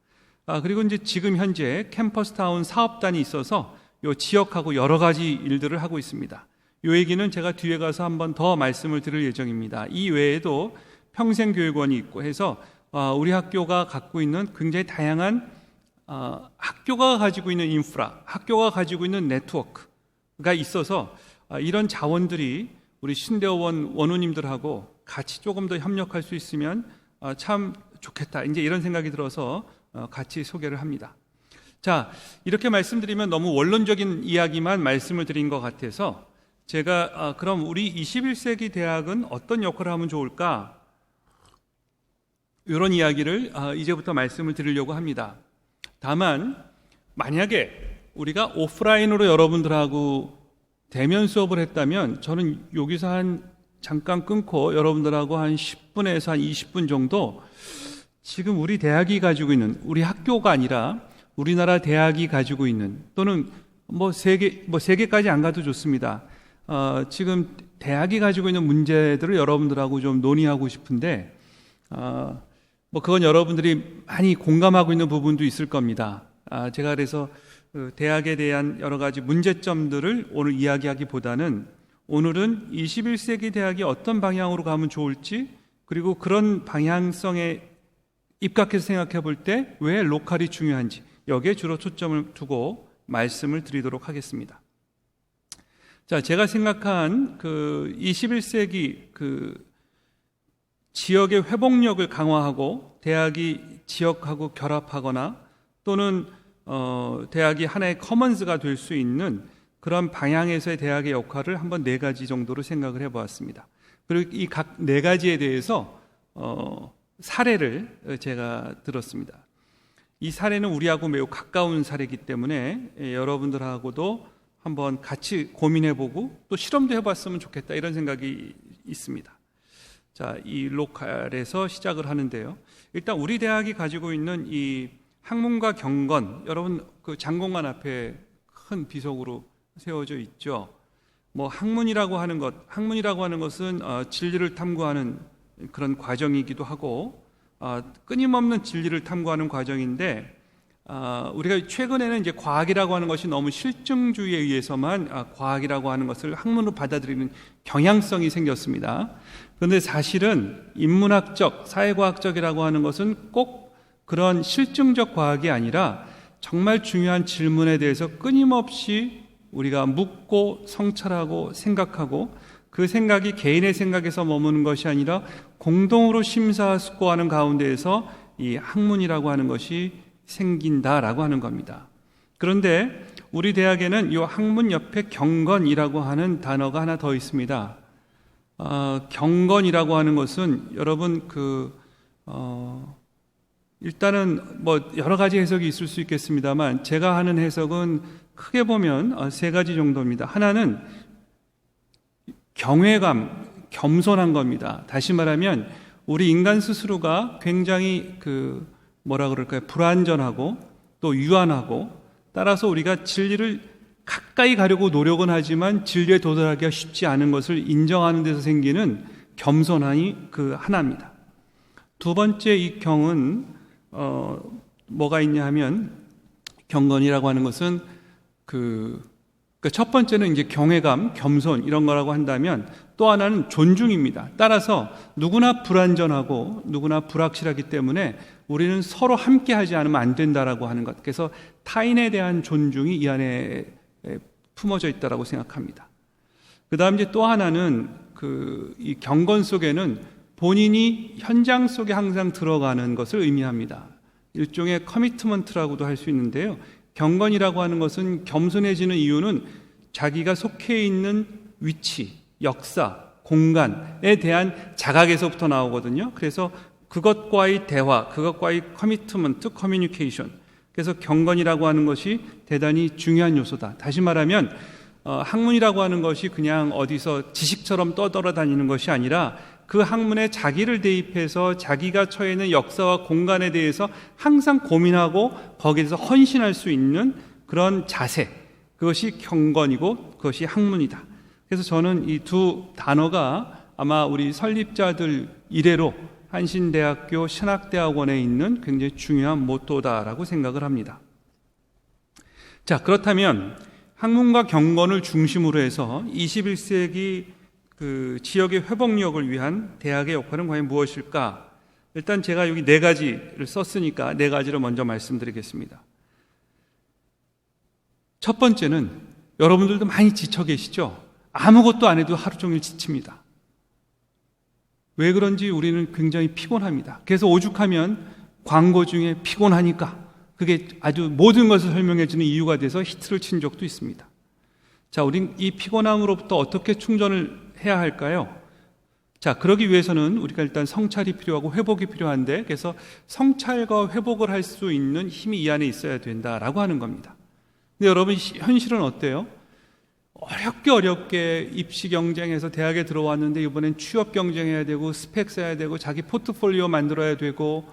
그리고 이제 지금 현재 캠퍼스타운 사업단이 있어서 이 지역하고 여러 가지 일들을 하고 있습니다. 이 얘기는 제가 뒤에 가서 한번 더 말씀을 드릴 예정입니다. 이 외에도 평생교육원이 있고 해서 우리 학교가 갖고 있는 굉장히 다양한 학교가 가지고 있는 인프라, 학교가 가지고 있는 네트워크가 있어서 이런 자원들이 우리 신대원 원우님들하고 같이 조금 더 협력할 수 있으면 참 좋겠다, 이제 이런 생각이 들어서 같이 소개를 합니다. 자, 이렇게 말씀드리면 너무 원론적인 이야기만 말씀을 드린 것 같아서 제가 그럼 우리 21세기 대학은 어떤 역할을 하면 좋을까? 이런 이야기를 이제부터 말씀을 드리려고 합니다. 다만 만약에 우리가 오프라인으로 여러분들하고 대면 수업을 했다면 저는 여기서 한 잠깐 끊고 여러분들하고 한 10분에서 한 20분 정도 지금 우리 대학이 가지고 있는, 우리 학교가 아니라 우리나라 대학이 가지고 있는, 또는 세계까지 안 가도 좋습니다. 지금 대학이 가지고 있는 문제들을 여러분들하고 좀 논의하고 싶은데, 그건 여러분들이 많이 공감하고 있는 부분도 있을 겁니다. 제가 그래서 대학에 대한 여러 가지 문제점들을 오늘 이야기하기보다는 오늘은 21세기 대학이 어떤 방향으로 가면 좋을지, 그리고 그런 방향성에 입각해서 생각해 볼 때 왜 로컬이 중요한지, 여기에 주로 초점을 두고 말씀을 드리도록 하겠습니다. 자, 제가 생각한 21세기 지역의 회복력을 강화하고 대학이 지역하고 결합하거나 또는 대학이 하나의 커먼스가 될 수 있는 그런 방향에서의 대학의 역할을 한번 4가지 정도로 생각을 해보았습니다. 그리고 이 각 4가지에 대해서 사례를 제가 들었습니다. 이 사례는 우리하고 매우 가까운 사례이기 때문에 여러분들하고도 한번 같이 고민해보고 또 실험도 해봤으면 좋겠다, 이런 생각이 있습니다. 자, 이 로컬에서 시작을 하는데요. 일단 우리 대학이 가지고 있는 이 학문과 경건, 여러분 장공관 앞에 큰 비석으로 세워져 있죠. 학문이라고 하는 것은 진리를 탐구하는 그런 과정이기도 하고, 끊임없는 진리를 탐구하는 과정인데, 우리가 최근에는 이제 과학이라고 하는 것이 너무 실증주의에 의해서만 과학이라고 하는 것을 학문으로 받아들이는 경향성이 생겼습니다. 그런데 사실은 인문학적, 사회과학적이라고 하는 것은 꼭 그런 실증적 과학이 아니라 정말 중요한 질문에 대해서 끊임없이 우리가 묻고 성찰하고 생각하고, 그 생각이 개인의 생각에서 머무는 것이 아니라 공동으로 심사숙고하는 가운데에서 이 학문이라고 하는 것이 생긴다라고 하는 겁니다. 그런데 우리 대학에는 이 학문 옆에 경건이라고 하는 단어가 하나 더 있습니다. 경건이라고 하는 것은 여러분 일단은 여러 가지 해석이 있을 수 있겠습니다만, 제가 하는 해석은 크게 보면 3가지 정도입니다. 하나는 경외감, 겸손한 겁니다. 다시 말하면 우리 인간 스스로가 굉장히 불완전하고 또 유한하고, 따라서 우리가 진리를 가까이 가려고 노력은 하지만 진리에 도달하기가 쉽지 않은 것을 인정하는 데서 생기는 겸손함이 하나입니다. 두 번째, 이 경은 뭐가 있냐 하면, 경건이라고 하는 것은 첫 번째는 이제 경외감, 겸손 이런 거라고 한다면, 또 하나는 존중입니다. 따라서 누구나 불완전하고 누구나 불확실하기 때문에 우리는 서로 함께 하지 않으면 안 된다라고 하는 것. 그래서 타인에 대한 존중이 이 안에 품어져 있다라고 생각합니다. 그 다음 이제 또 하나는 이 경건 속에는 본인이 현장 속에 항상 들어가는 것을 의미합니다. 일종의 커미트먼트라고도 할 수 있는데요. 경건이라고 하는 것은 겸손해지는 이유는 자기가 속해 있는 위치, 역사, 공간에 대한 자각에서부터 나오거든요. 그래서 그것과의 대화, 그것과의 커미트먼트, 커뮤니케이션. 그래서 경건이라고 하는 것이 대단히 중요한 요소다. 다시 말하면 학문이라고 하는 것이 그냥 어디서 지식처럼 떠돌아다니는 것이 아니라 그 학문에 자기를 대입해서 자기가 처해 있는 역사와 공간에 대해서 항상 고민하고 거기에서 헌신할 수 있는 그런 자세, 그것이 경건이고 그것이 학문이다. 그래서 저는 이 두 단어가 아마 우리 설립자들 이래로 한신대학교 신학대학원에 있는 굉장히 중요한 모토다라고 생각을 합니다. 자, 그렇다면 학문과 경건을 중심으로 해서 21세기 지역의 회복력을 위한 대학의 역할은 과연 무엇일까? 일단 제가 여기 4가지를 썼으니까 4가지로 먼저 말씀드리겠습니다. 첫 번째는 여러분들도 많이 지쳐 계시죠? 아무것도 안 해도 하루 종일 지칩니다. 왜 그런지 우리는 굉장히 피곤합니다. 그래서 오죽하면 광고 중에 피곤하니까 그게 아주 모든 것을 설명해 주는 이유가 돼서 히트를 친 적도 있습니다. 자, 우린 이 피곤함으로부터 어떻게 충전을 해야 할까요? 자, 그러기 위해서는 우리가 일단 성찰이 필요하고 회복이 필요한데, 그래서 성찰과 회복을 할 수 있는 힘이 이 안에 있어야 된다라고 하는 겁니다. 근데 여러분, 현실은 어때요? 어렵게 입시 경쟁해서 대학에 들어왔는데 이번엔 취업 경쟁해야 되고 스펙 써야 되고 자기 포트폴리오 만들어야 되고,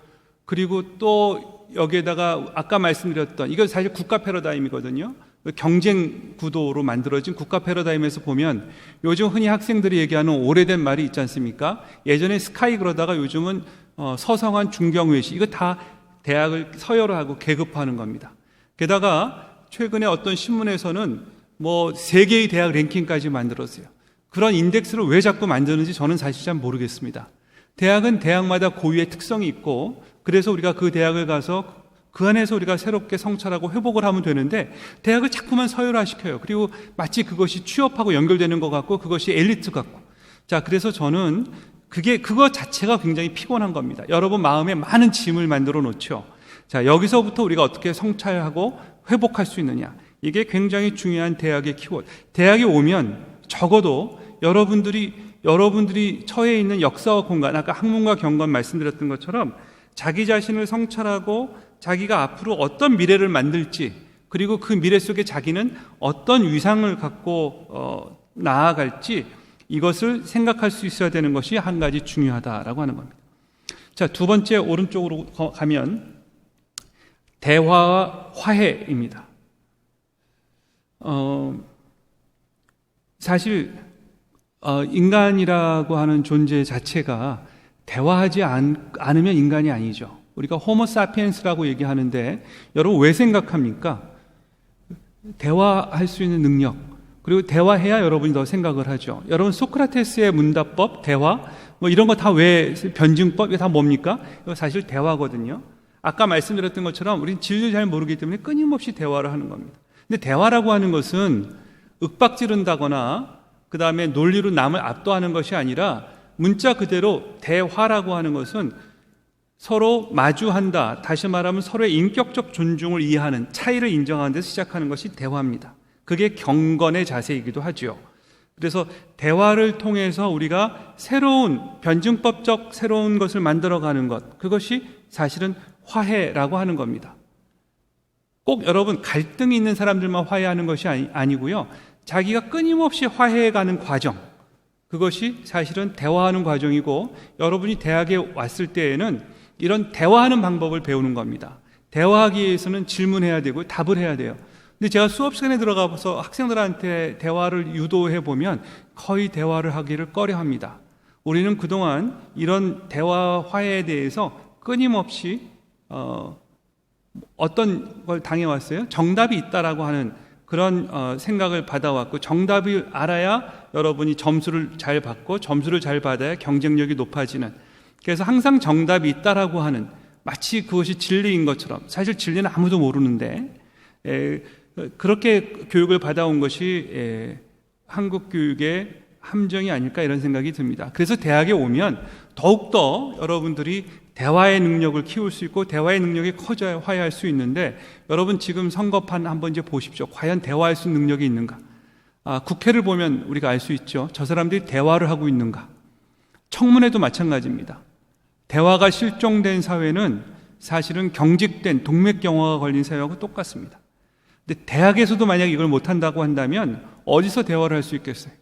그리고 또 여기에다가 아까 말씀드렸던, 이거 사실 국가 패러다임이거든요. 경쟁 구도로 만들어진 국가 패러다임에서 보면 요즘 흔히 학생들이 얘기하는 오래된 말이 있지 않습니까? 예전에 스카이 그러다가 요즘은 서성한 중경외시, 이거 다 대학을 서열을 하고 계급화하는 겁니다. 게다가 최근에 어떤 신문에서는 뭐 세계의 대학 랭킹까지 만들었어요. 그런 인덱스를 왜 자꾸 만드는지 저는 사실 잘 모르겠습니다. 대학은 대학마다 고유의 특성이 있고, 그래서 우리가 그 대학을 가서 그 안에서 우리가 새롭게 성찰하고 회복을 하면 되는데, 대학을 자꾸만 서열화시켜요. 그리고 마치 그것이 취업하고 연결되는 것 같고 그것이 엘리트 같고. 자, 그래서 저는 그거 자체가 굉장히 피곤한 겁니다. 여러분 마음에 많은 짐을 만들어 놓죠. 자, 여기서부터 우리가 어떻게 성찰하고 회복할 수 있느냐, 이게 굉장히 중요한 대학의 키워드. 대학에 오면 적어도 여러분들이 처해 있는 역사와 공간, 아까 학문과 경건 말씀드렸던 것처럼 자기 자신을 성찰하고 자기가 앞으로 어떤 미래를 만들지, 그리고 그 미래 속에 자기는 어떤 위상을 갖고 나아갈지, 이것을 생각할 수 있어야 되는 것이 한 가지 중요하다라고 하는 겁니다. 자, 두 번째 오른쪽으로 가면 대화와 화해입니다. 사실 인간이라고 하는 존재 자체가 대화하지 않으면 인간이 아니죠. 우리가 호모사피엔스라고 얘기하는데 여러분 왜 생각합니까? 대화할 수 있는 능력, 그리고 대화해야 여러분이 더 생각을 하죠. 여러분 소크라테스의 문답법, 대화, 뭐 이런 거 다 왜, 변증법, 이거 다 뭡니까? 이거 사실 대화거든요. 아까 말씀드렸던 것처럼 우리는 진리를 잘 모르기 때문에 끊임없이 대화를 하는 겁니다. 근데 대화라고 하는 것은 윽박지른다거나 그 다음에 논리로 남을 압도하는 것이 아니라, 문자 그대로 대화라고 하는 것은 서로 마주한다, 다시 말하면 서로의 인격적 존중을 이해하는, 차이를 인정하는 데서 시작하는 것이 대화입니다. 그게 경건의 자세이기도 하죠. 그래서 대화를 통해서 우리가 새로운 변증법적 새로운 것을 만들어가는 것, 그것이 사실은 화해라고 하는 겁니다. 꼭 여러분 갈등이 있는 사람들만 화해하는 것이 아니고요, 자기가 끊임없이 화해해가는 과정, 그것이 사실은 대화하는 과정이고, 여러분이 대학에 왔을 때에는 이런 대화하는 방법을 배우는 겁니다. 대화하기 위해서는 질문해야 되고 답을 해야 돼요. 근데 제가 수업 시간에 들어가서 학생들한테 대화를 유도해 보면 거의 대화를 하기를 꺼려합니다. 우리는 그동안 이런 대화 화해에 대해서 끊임없이 어떤 걸 당해왔어요? 정답이 있다라고 하는 그런 생각을 받아왔고, 정답을 알아야 여러분이 점수를 잘 받고, 점수를 잘 받아야 경쟁력이 높아지는, 그래서 항상 정답이 있다라고 하는, 마치 그것이 진리인 것처럼, 사실 진리는 아무도 모르는데 그렇게 교육을 받아온 것이 한국 교육의 함정이 아닐까, 이런 생각이 듭니다. 그래서 대학에 오면 더욱더 여러분들이 대화의 능력을 키울 수 있고, 대화의 능력이 커져야 화해할 수 있는데, 여러분 지금 선거판 한번 이제 보십시오. 과연 대화할 수 있는 능력이 있는가? 국회를 보면 우리가 알 수 있죠. 저 사람들이 대화를 하고 있는가? 청문회도 마찬가지입니다. 대화가 실종된 사회는 사실은 경직된 동맥경화가 걸린 사회하고 똑같습니다. 근데 대학에서도 만약 이걸 못한다고 한다면 어디서 대화를 할 수 있겠어요?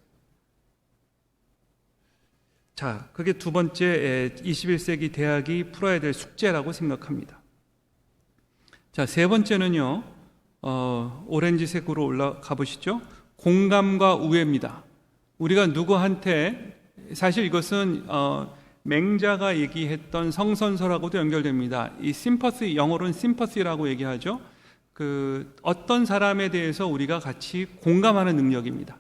자, 그게 두 번째 21세기 대학이 풀어야 될 숙제라고 생각합니다. 자, 세 번째는요, 오렌지색으로 올라가 보시죠. 공감과 우애입니다. 우리가 누구한테, 사실 이것은 맹자가 얘기했던 성선설하고도 연결됩니다. 이 심퍼시, 영어로는 심퍼시라고 얘기하죠. 어떤 사람에 대해서 우리가 같이 공감하는 능력입니다.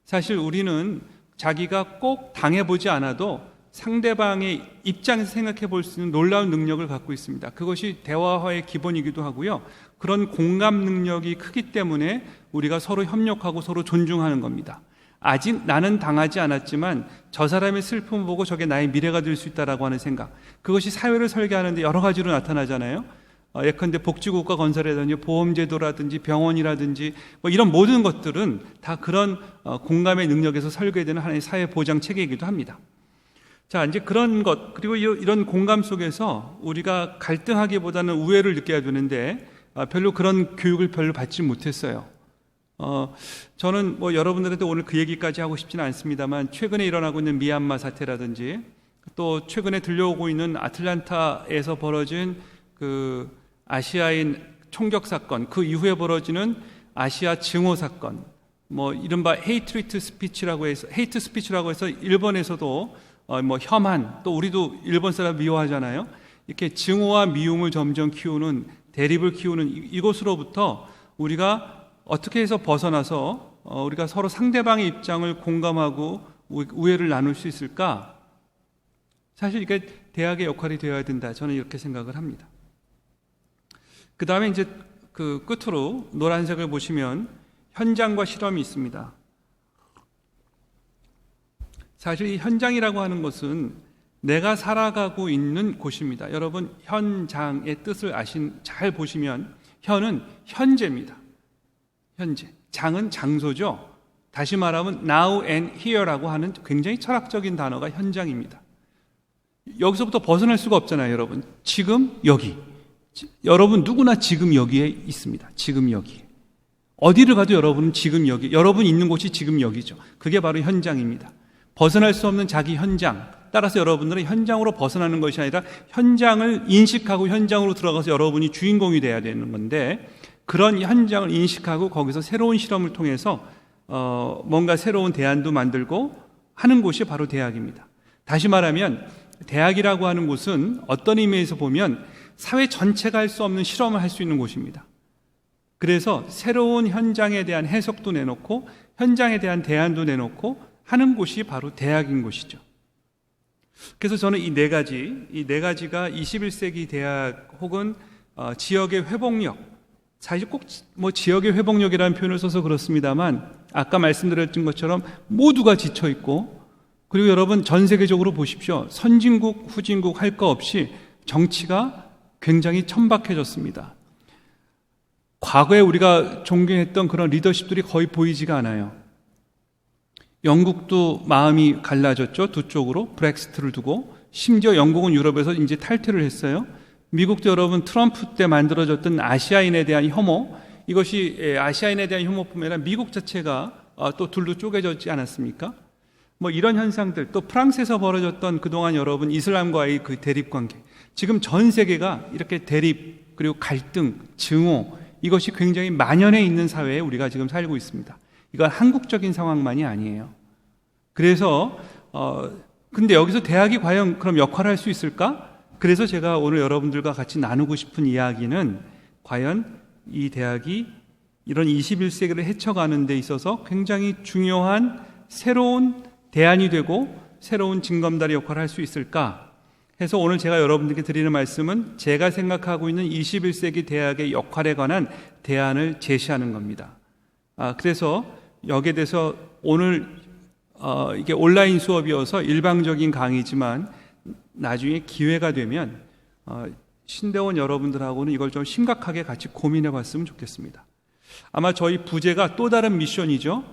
사실 우리는 자기가 꼭 당해보지 않아도 상대방의 입장에서 생각해 볼 수 있는 놀라운 능력을 갖고 있습니다. 그것이 대화화의 기본이기도 하고요, 그런 공감 능력이 크기 때문에 우리가 서로 협력하고 서로 존중하는 겁니다. 아직 나는 당하지 않았지만 저 사람의 슬픔을 보고 저게 나의 미래가 될 수 있다라고 하는 생각, 그것이 사회를 설계하는데 여러 가지로 나타나잖아요. 예컨대 복지국가 건설이라든지 보험제도라든지 병원이라든지 뭐 이런 모든 것들은 다 그런 공감의 능력에서 설계되는 하나의 사회 보장 체계이기도 합니다. 자, 이제 그런 것, 그리고 이런 공감 속에서 우리가 갈등하기보다는 우애를 느껴야 되는데 별로 그런 교육을 별로 받지 못했어요. 저는 뭐 여러분들한테 오늘 그 얘기까지 하고 싶지는 않습니다만 최근에 일어나고 있는 미얀마 사태라든지 또 최근에 들려오고 있는 아틀란타에서 벌어진 그 아시아인 총격 사건, 그 이후에 벌어지는 아시아 증오 사건, 뭐 이른바 헤이트 스피치라고 해서 일본에서도 뭐 혐한, 또 우리도 일본 사람 미워하잖아요. 이렇게 증오와 미움을 점점 키우는, 대립을 키우는 이곳으로부터 우리가 어떻게 해서 벗어나서 우리가 서로 상대방의 입장을 공감하고 우애를 나눌 수 있을까? 사실 이게 대학의 역할이 되어야 된다, 저는 이렇게 생각을 합니다. 그 다음에 이제 그 끝으로 노란색을 보시면 현장과 실험이 있습니다. 사실 이 현장이라고 하는 것은 내가 살아가고 있는 곳입니다. 여러분, 현장의 뜻을 잘 보시면 현은 현재입니다. 현재. 장은 장소죠. 다시 말하면 now and here라고 하는 굉장히 철학적인 단어가 현장입니다. 여기서부터 벗어날 수가 없잖아요, 여러분. 지금 여기. 여러분 누구나 지금 여기에 있습니다. 지금 여기. 어디를 가도 여러분은 지금 여기. 여러분 있는 곳이 지금 여기죠. 그게 바로 현장입니다. 벗어날 수 없는 자기 현장. 따라서 여러분들은 현장으로 벗어나는 것이 아니라 현장을 인식하고 현장으로 들어가서 여러분이 주인공이 돼야 되는 건데, 그런 현장을 인식하고 거기서 새로운 실험을 통해서 뭔가 새로운 대안도 만들고 하는 곳이 바로 대학입니다. 다시 말하면 대학이라고 하는 곳은 어떤 의미에서 보면 사회 전체가 할 수 없는 실험을 할 수 있는 곳입니다. 그래서 새로운 현장에 대한 해석도 내놓고 현장에 대한 대안도 내놓고 하는 곳이 바로 대학인 곳이죠. 그래서 저는 이 네 가지가 21세기 대학 혹은 지역의 회복력, 사실 꼭 뭐 지역의 회복력이라는 표현을 써서 그렇습니다만 아까 말씀드렸던 것처럼 모두가 지쳐 있고, 그리고 여러분 전 세계적으로 보십시오. 선진국, 후진국 할 거 없이 정치가 굉장히 천박해졌습니다. 과거에 우리가 존경했던 그런 리더십들이 거의 보이지가 않아요. 영국도 마음이 갈라졌죠. 두 쪽으로 브렉시트를 두고. 심지어 영국은 유럽에서 이제 탈퇴를 했어요. 미국도 여러분 트럼프 때 만들어졌던 아시아인에 대한 혐오, 이것이 아시아인에 대한 혐오뿐만 아니라 미국 자체가 또 둘로 쪼개졌지 않았습니까? 뭐 이런 현상들, 또 프랑스에서 벌어졌던 그동안 여러분 이슬람과의 그 대립 관계, 지금 전 세계가 이렇게 대립, 그리고 갈등, 증오, 이것이 굉장히 만연해 있는 사회에 우리가 지금 살고 있습니다. 이건 한국적인 상황만이 아니에요. 그래서 근데 여기서 대학이 과연 그럼 역할을 할 수 있을까? 그래서 제가 오늘 여러분들과 같이 나누고 싶은 이야기는 과연 이 대학이 이런 21세기를 헤쳐가는 데 있어서 굉장히 중요한 새로운 대안이 되고 새로운 징검다리 역할을 할 수 있을까 해서 오늘 제가 여러분들께 드리는 말씀은 제가 생각하고 있는 21세기 대학의 역할에 관한 대안을 제시하는 겁니다. 그래서 여기에 대해서 오늘 이게 온라인 수업이어서 일방적인 강의지만 나중에 기회가 되면 신대원 여러분들하고는 이걸 좀 심각하게 같이 고민해 봤으면 좋겠습니다. 아마 저희 부제가 또 다른 미션이죠.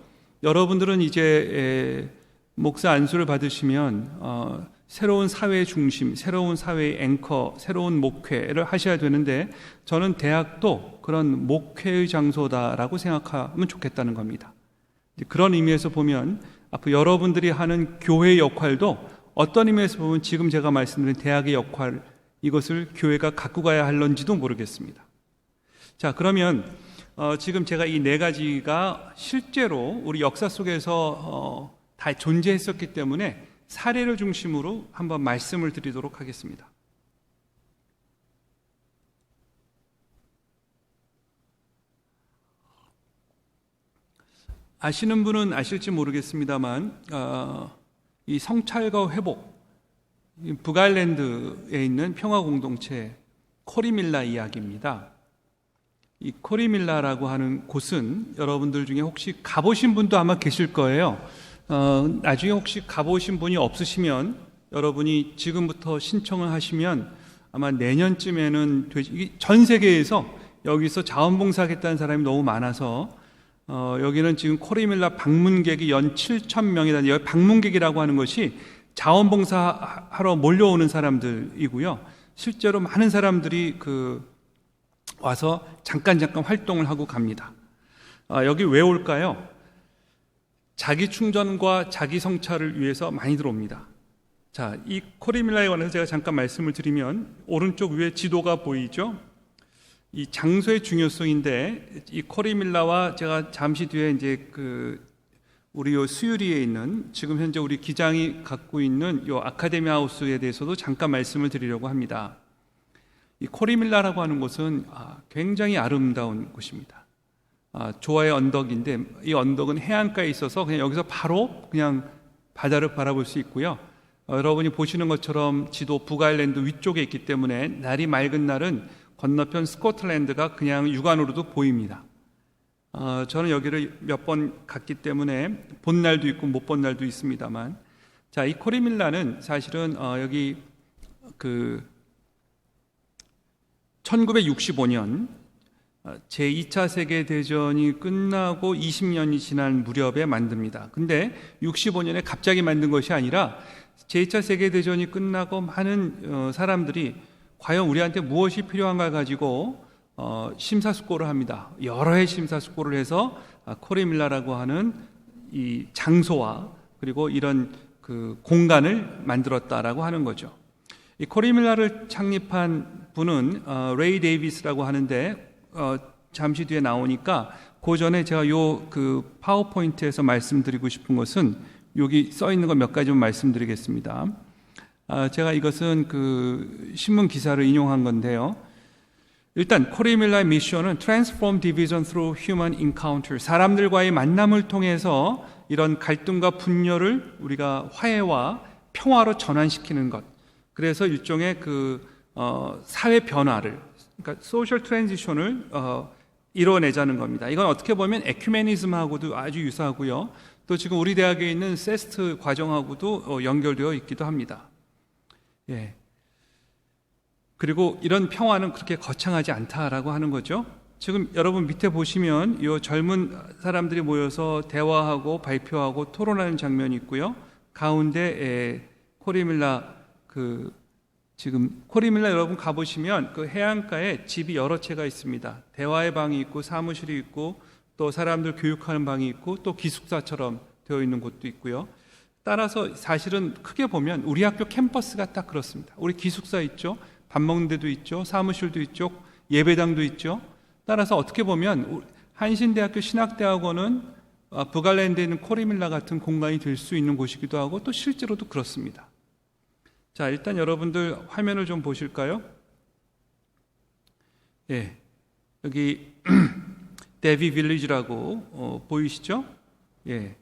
여러분들은 이제 목사 안수를 받으시면 새로운 사회의 중심, 새로운 사회의 앵커, 새로운 목회를 하셔야 되는데, 저는 대학도 그런 목회의 장소다라고 생각하면 좋겠다는 겁니다. 그런 의미에서 보면 앞으로 여러분들이 하는 교회의 역할도 어떤 의미에서 보면 지금 제가 말씀드린 대학의 역할, 이것을 교회가 갖고 가야 할런지도 모르겠습니다. 자, 그러면 지금 제가 이 네 가지가 실제로 우리 역사 속에서 다 존재했었기 때문에 사례를 중심으로 한번 말씀을 드리도록 하겠습니다. 아시는 분은 아실지 모르겠습니다만 이 성찰과 회복, 북아일랜드에 있는 평화공동체 코리밀라 이야기입니다. 이 코리밀라라고 하는 곳은 여러분들 중에 혹시 가보신 분도 아마 계실 거예요. 나중에 혹시 가보신 분이 없으시면 여러분이 지금부터 신청을 하시면 아마 내년쯤에는 전 세계에서 여기서 자원봉사하겠다는 사람이 너무 많아서 여기는 지금 코리밀라 방문객이 연 7,000명이라는, 여기 방문객이라고 하는 것이 자원봉사하러 몰려오는 사람들이고요. 실제로 많은 사람들이 와서 잠깐 활동을 하고 갑니다. 여기 왜 올까요? 자기 충전과 자기 성찰을 위해서 많이 들어옵니다. 자, 이 코리밀라에 관해서 제가 잠깐 말씀을 드리면 오른쪽 위에 지도가 보이죠? 이 장소의 중요성인데 이 코리밀라와 제가 잠시 뒤에 이제 우리 요 수유리에 있는 지금 현재 우리 기장이 갖고 있는 요 아카데미 하우스에 대해서도 잠깐 말씀을 드리려고 합니다. 이 코리밀라라고 하는 곳은 굉장히 아름다운 곳입니다. 조화의 언덕인데 이 언덕은 해안가에 있어서 그냥 여기서 바로 그냥 바다를 바라볼 수 있고요. 여러분이 보시는 것처럼 지도 북아일랜드 위쪽에 있기 때문에 날이 맑은 날은 건너편 스코틀랜드가 그냥 육안으로도 보입니다. 저는 여기를 몇 번 갔기 때문에 본 날도 있고 못 본 날도 있습니다만, 자, 이 코리밀라는 사실은 여기 1965년 제2차 세계대전이 끝나고 20년이 지난 무렵에 만듭니다. 근데 65년에 갑자기 만든 것이 아니라 제2차 세계대전이 끝나고 많은 사람들이 과연 우리한테 무엇이 필요한가 가지고 심사숙고를 합니다. 여러 해 심사숙고를 해서 코리밀라라고 하는 이 장소와 그리고 이런 공간을 만들었다라고 하는 거죠. 이 코리밀라를 창립한 분은 레이 데이비스라고 하는데 잠시 뒤에 나오니까 그 전에 제가 파워포인트에서 말씀드리고 싶은 것은 여기 써 있는 거 몇 가지 좀 말씀드리겠습니다. 제가 이것은 신문 기사를 인용한 건데요. 일단 코리밀라의 미션은 Transform Division Through Human Encounter, 사람들과의 만남을 통해서 이런 갈등과 분열을 우리가 화해와 평화로 전환시키는 것. 그래서 일종의 사회 변화를, 그러니까 소셜 트랜지션을 이뤄내자는 겁니다. 이건 어떻게 보면 에큐메니즘하고도 아주 유사하고요. 또 지금 우리 대학에 있는 세스트 과정하고도 연결되어 있기도 합니다. 예. 그리고 이런 평화는 그렇게 거창하지 않다라고 하는 거죠. 지금 여러분 밑에 보시면 이 젊은 사람들이 모여서 대화하고 발표하고 토론하는 장면이 있고요. 가운데 코리밀라 지금 코리밀라 여러분 가보시면 해안가에 집이 여러 채가 있습니다. 대화의 방이 있고 사무실이 있고 또 사람들 교육하는 방이 있고 또 기숙사처럼 되어 있는 곳도 있고요. 따라서 사실은 크게 보면 우리 학교 캠퍼스가 딱 그렇습니다. 우리 기숙사 있죠, 밥 먹는 데도 있죠, 사무실도 있죠, 예배당도 있죠. 따라서 어떻게 보면 한신대학교 신학대학원은 북아일랜드에 있는 코리밀라 같은 공간이 될 수 있는 곳이기도 하고 또 실제로도 그렇습니다. 자, 일단 여러분들 화면을 좀 보실까요? 예, 여기 데비 빌리지라고 보이시죠? 예,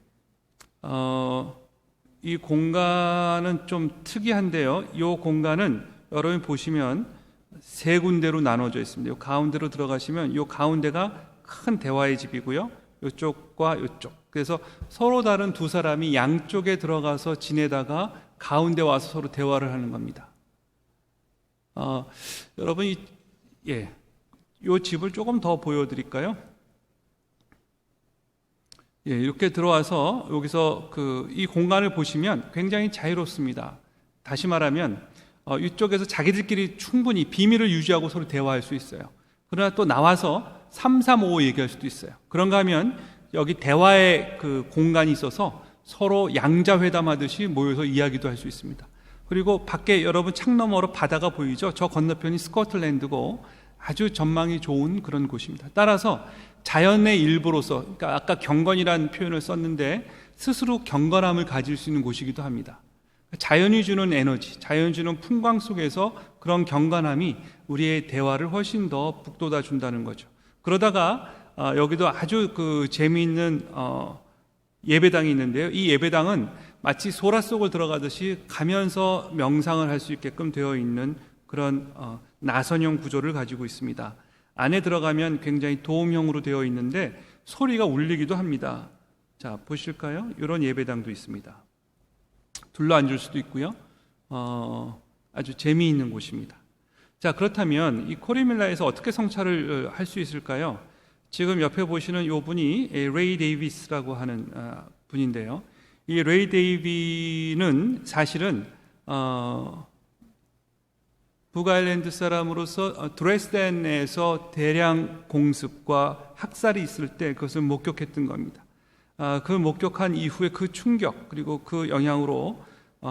이 공간은 좀 특이한데요. 이 공간은 여러분 보시면 세 군데로 나눠져 있습니다. 이 가운데로 들어가시면 이 가운데가 큰 대화의 집이고요. 이쪽과 이쪽. 그래서 서로 다른 두 사람이 양쪽에 들어가서 지내다가 가운데 와서 서로 대화를 하는 겁니다. 여러분 이 집을 조금 더 보여드릴까요? 예, 이렇게 들어와서 여기서 이 공간을 보시면 굉장히 자유롭습니다. 다시 말하면 이쪽에서 자기들끼리 충분히 비밀을 유지하고 서로 대화할 수 있어요. 그러나 또 나와서 335 얘기할 수도 있어요. 그런가 하면 여기 대화의 공간이 있어서 서로 양자회담하듯이 모여서 이야기도 할 수 있습니다. 그리고 밖에 여러분 창 너머로 바다가 보이죠? 저 건너편이 스코틀랜드고 아주 전망이 좋은 그런 곳입니다. 따라서 자연의 일부로서, 그러니까 아까 경건이라는 표현을 썼는데 스스로 경건함을 가질 수 있는 곳이기도 합니다. 자연이 주는 에너지, 자연이 주는 풍광 속에서 그런 경건함이 우리의 대화를 훨씬 더 북돋아 준다는 거죠. 그러다가 여기도 아주 재미있는 예배당이 있는데요. 이 예배당은 마치 소라 속을 들어가듯이 가면서 명상을 할 수 있게끔 되어 있는 그런 나선형 구조를 가지고 있습니다. 안에 들어가면 굉장히 도움형으로 되어 있는데 소리가 울리기도 합니다. 자, 보실까요? 이런 예배당도 있습니다. 둘러 앉을 수도 있고요. 아주 재미있는 곳입니다. 자, 그렇다면 이 코리밀라에서 어떻게 성찰을 할 수 있을까요? 지금 옆에 보시는 이 분이 레이 데이비스라고 하는 분인데요. 이 레이 데이비는 사실은 북아일랜드 사람으로서 드레스덴에서 대량 공습과 학살이 있을 때 그것을 목격했던 겁니다. 그 목격한 이후에 그 충격 그리고 그 영향으로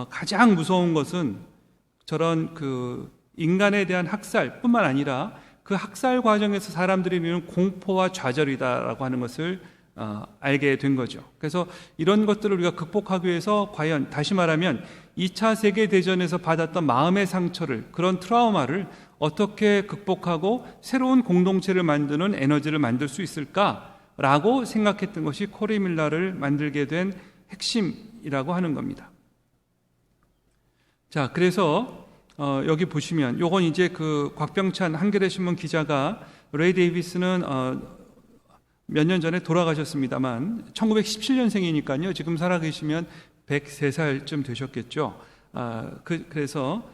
가장 무서운 것은 저런 그 인간에 대한 학살뿐만 아니라 그 학살 과정에서 사람들이 누리는 공포와 좌절이다라고 하는 것을 알게 된 거죠. 그래서 이런 것들을 우리가 극복하기 위해서 과연 다시 말하면 2차 세계대전에서 받았던 마음의 상처를, 그런 트라우마를 어떻게 극복하고 새로운 공동체를 만드는 에너지를 만들 수 있을까라고 생각했던 것이 코리 밀러를 만들게 된 핵심이라고 하는 겁니다. 자, 그래서 여기 보시면 요건 이제 그 곽병찬 한겨레 신문 기자가 레이 데이비스는 몇 년 전에 돌아가셨습니다만 1917년생이니까요. 지금 살아계시면 103살쯤 되셨겠죠. 그래서